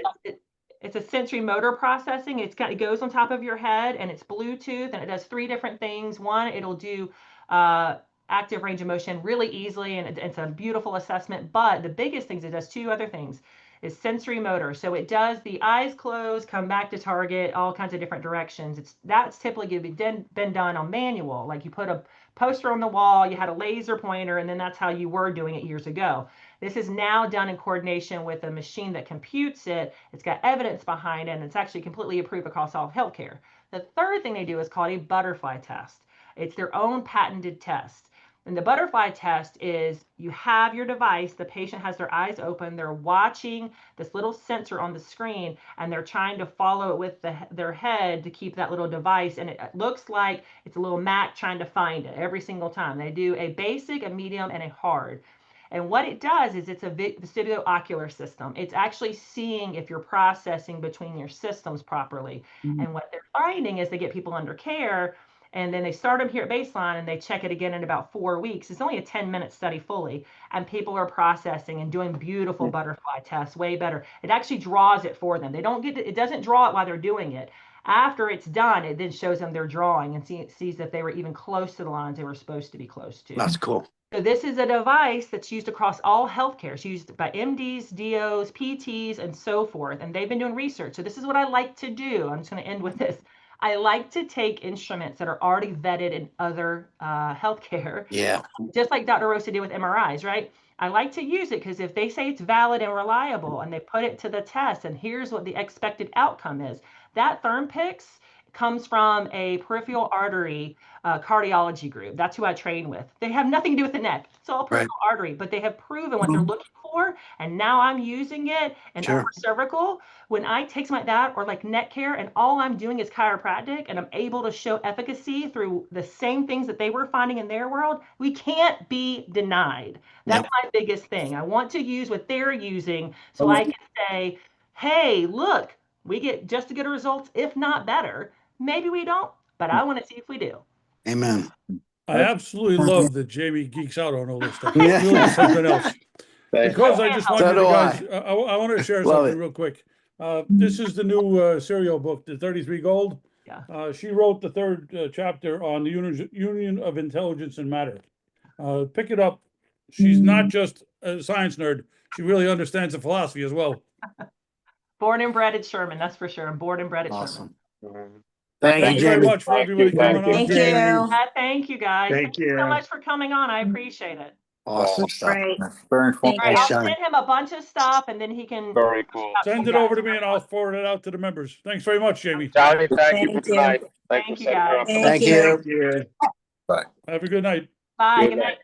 it's a sensory motor processing. It goes on top of your head, and it's Bluetooth, and it does 3 different things. One, it'll do active range of motion really easily, and it's a beautiful assessment. But the biggest things, it does 2 other things, is sensory motor. So it does the eyes closed, come back to target, all kinds of different directions. That's typically been done on manual. Like you put a poster on the wall, you had a laser pointer, and then that's how you were doing it years ago. This is now done in coordination with a machine that computes it. It's got evidence behind it, and it's actually completely approved across all of healthcare. The third thing they do is called a butterfly test. It's their own patented test. And the butterfly test is, you have your device, the patient has their eyes open, they're watching this little sensor on the screen, and they're trying to follow it with their head to keep that little device. And it looks like it's a little Mac trying to find it every single time. They do a basic, a medium, and a hard. And what it does is, it's a vestibulo-ocular system. It's actually seeing if you're processing between your systems properly. And what they're finding is, they get people under care, and then they start them here at baseline, and they check it again in about 4 weeks. It's only a 10-minute study fully, and people are processing and doing beautiful butterfly tests, way better. It actually draws it for them. It doesn't draw it while they're doing it. After it's done, it then shows them their drawing and sees if they were even close to the lines they were supposed to be close to. That's cool. So this is a device that's used across all healthcare. It's used by MDs, DOs, PTs, and so forth. And they've been doing research. So this is what I like to do. I'm just going to end with this. I like to take instruments that are already vetted in other healthcare. Yeah. Just like Dr. Rosa did with MRIs, right? I like to use it because if they say it's valid and reliable, and they put it to the test, and here's what the expected outcome is. That ThermPix comes from a peripheral artery cardiology group. That's who I train with. They have nothing to do with the neck. It's all peripheral artery, but they have proven what they're looking for. And now I'm using it in upper cervical. When I take something like that, or like Neck Care, and all I'm doing is chiropractic, and I'm able to show efficacy through the same things that they were finding in their world, we can't be denied. That's my biggest thing. I want to use what they're using, so I can say, hey, look, we get just as good results, if not better. Maybe we don't, but I want to see if we do. Amen. I absolutely love that Jamie geeks out on all this stuff. Yeah. It's really something else. Because I just want So you do guys, I want to share Love something it. real quick. This is the new serial book, the 33 Gold. Yeah. She wrote the third chapter on the union of intelligence and matter. Pick it up. She's not just a science nerd. She really understands the philosophy as well. Born and bred at Sherman, that's for sure. I'm born and bred at Awesome. Sherman. Thank Thank you, you very Jamie. much for everybody coming on. Thank you. Thank you, guys. Thank you so you. much for coming on. I appreciate it. Awesome stuff. Great. Very All informative. right, Thanks, I'll Johnny. send him a bunch of stuff and then he can. Very cool. Send it over to me and I'll forward it out to the members. Thanks very much, Jamie. Johnny, thank you Thank for you. tonight. Thank for you, setting her guys. up. Thank you. Thank you. Have a good night. Bye. Good Good night. night.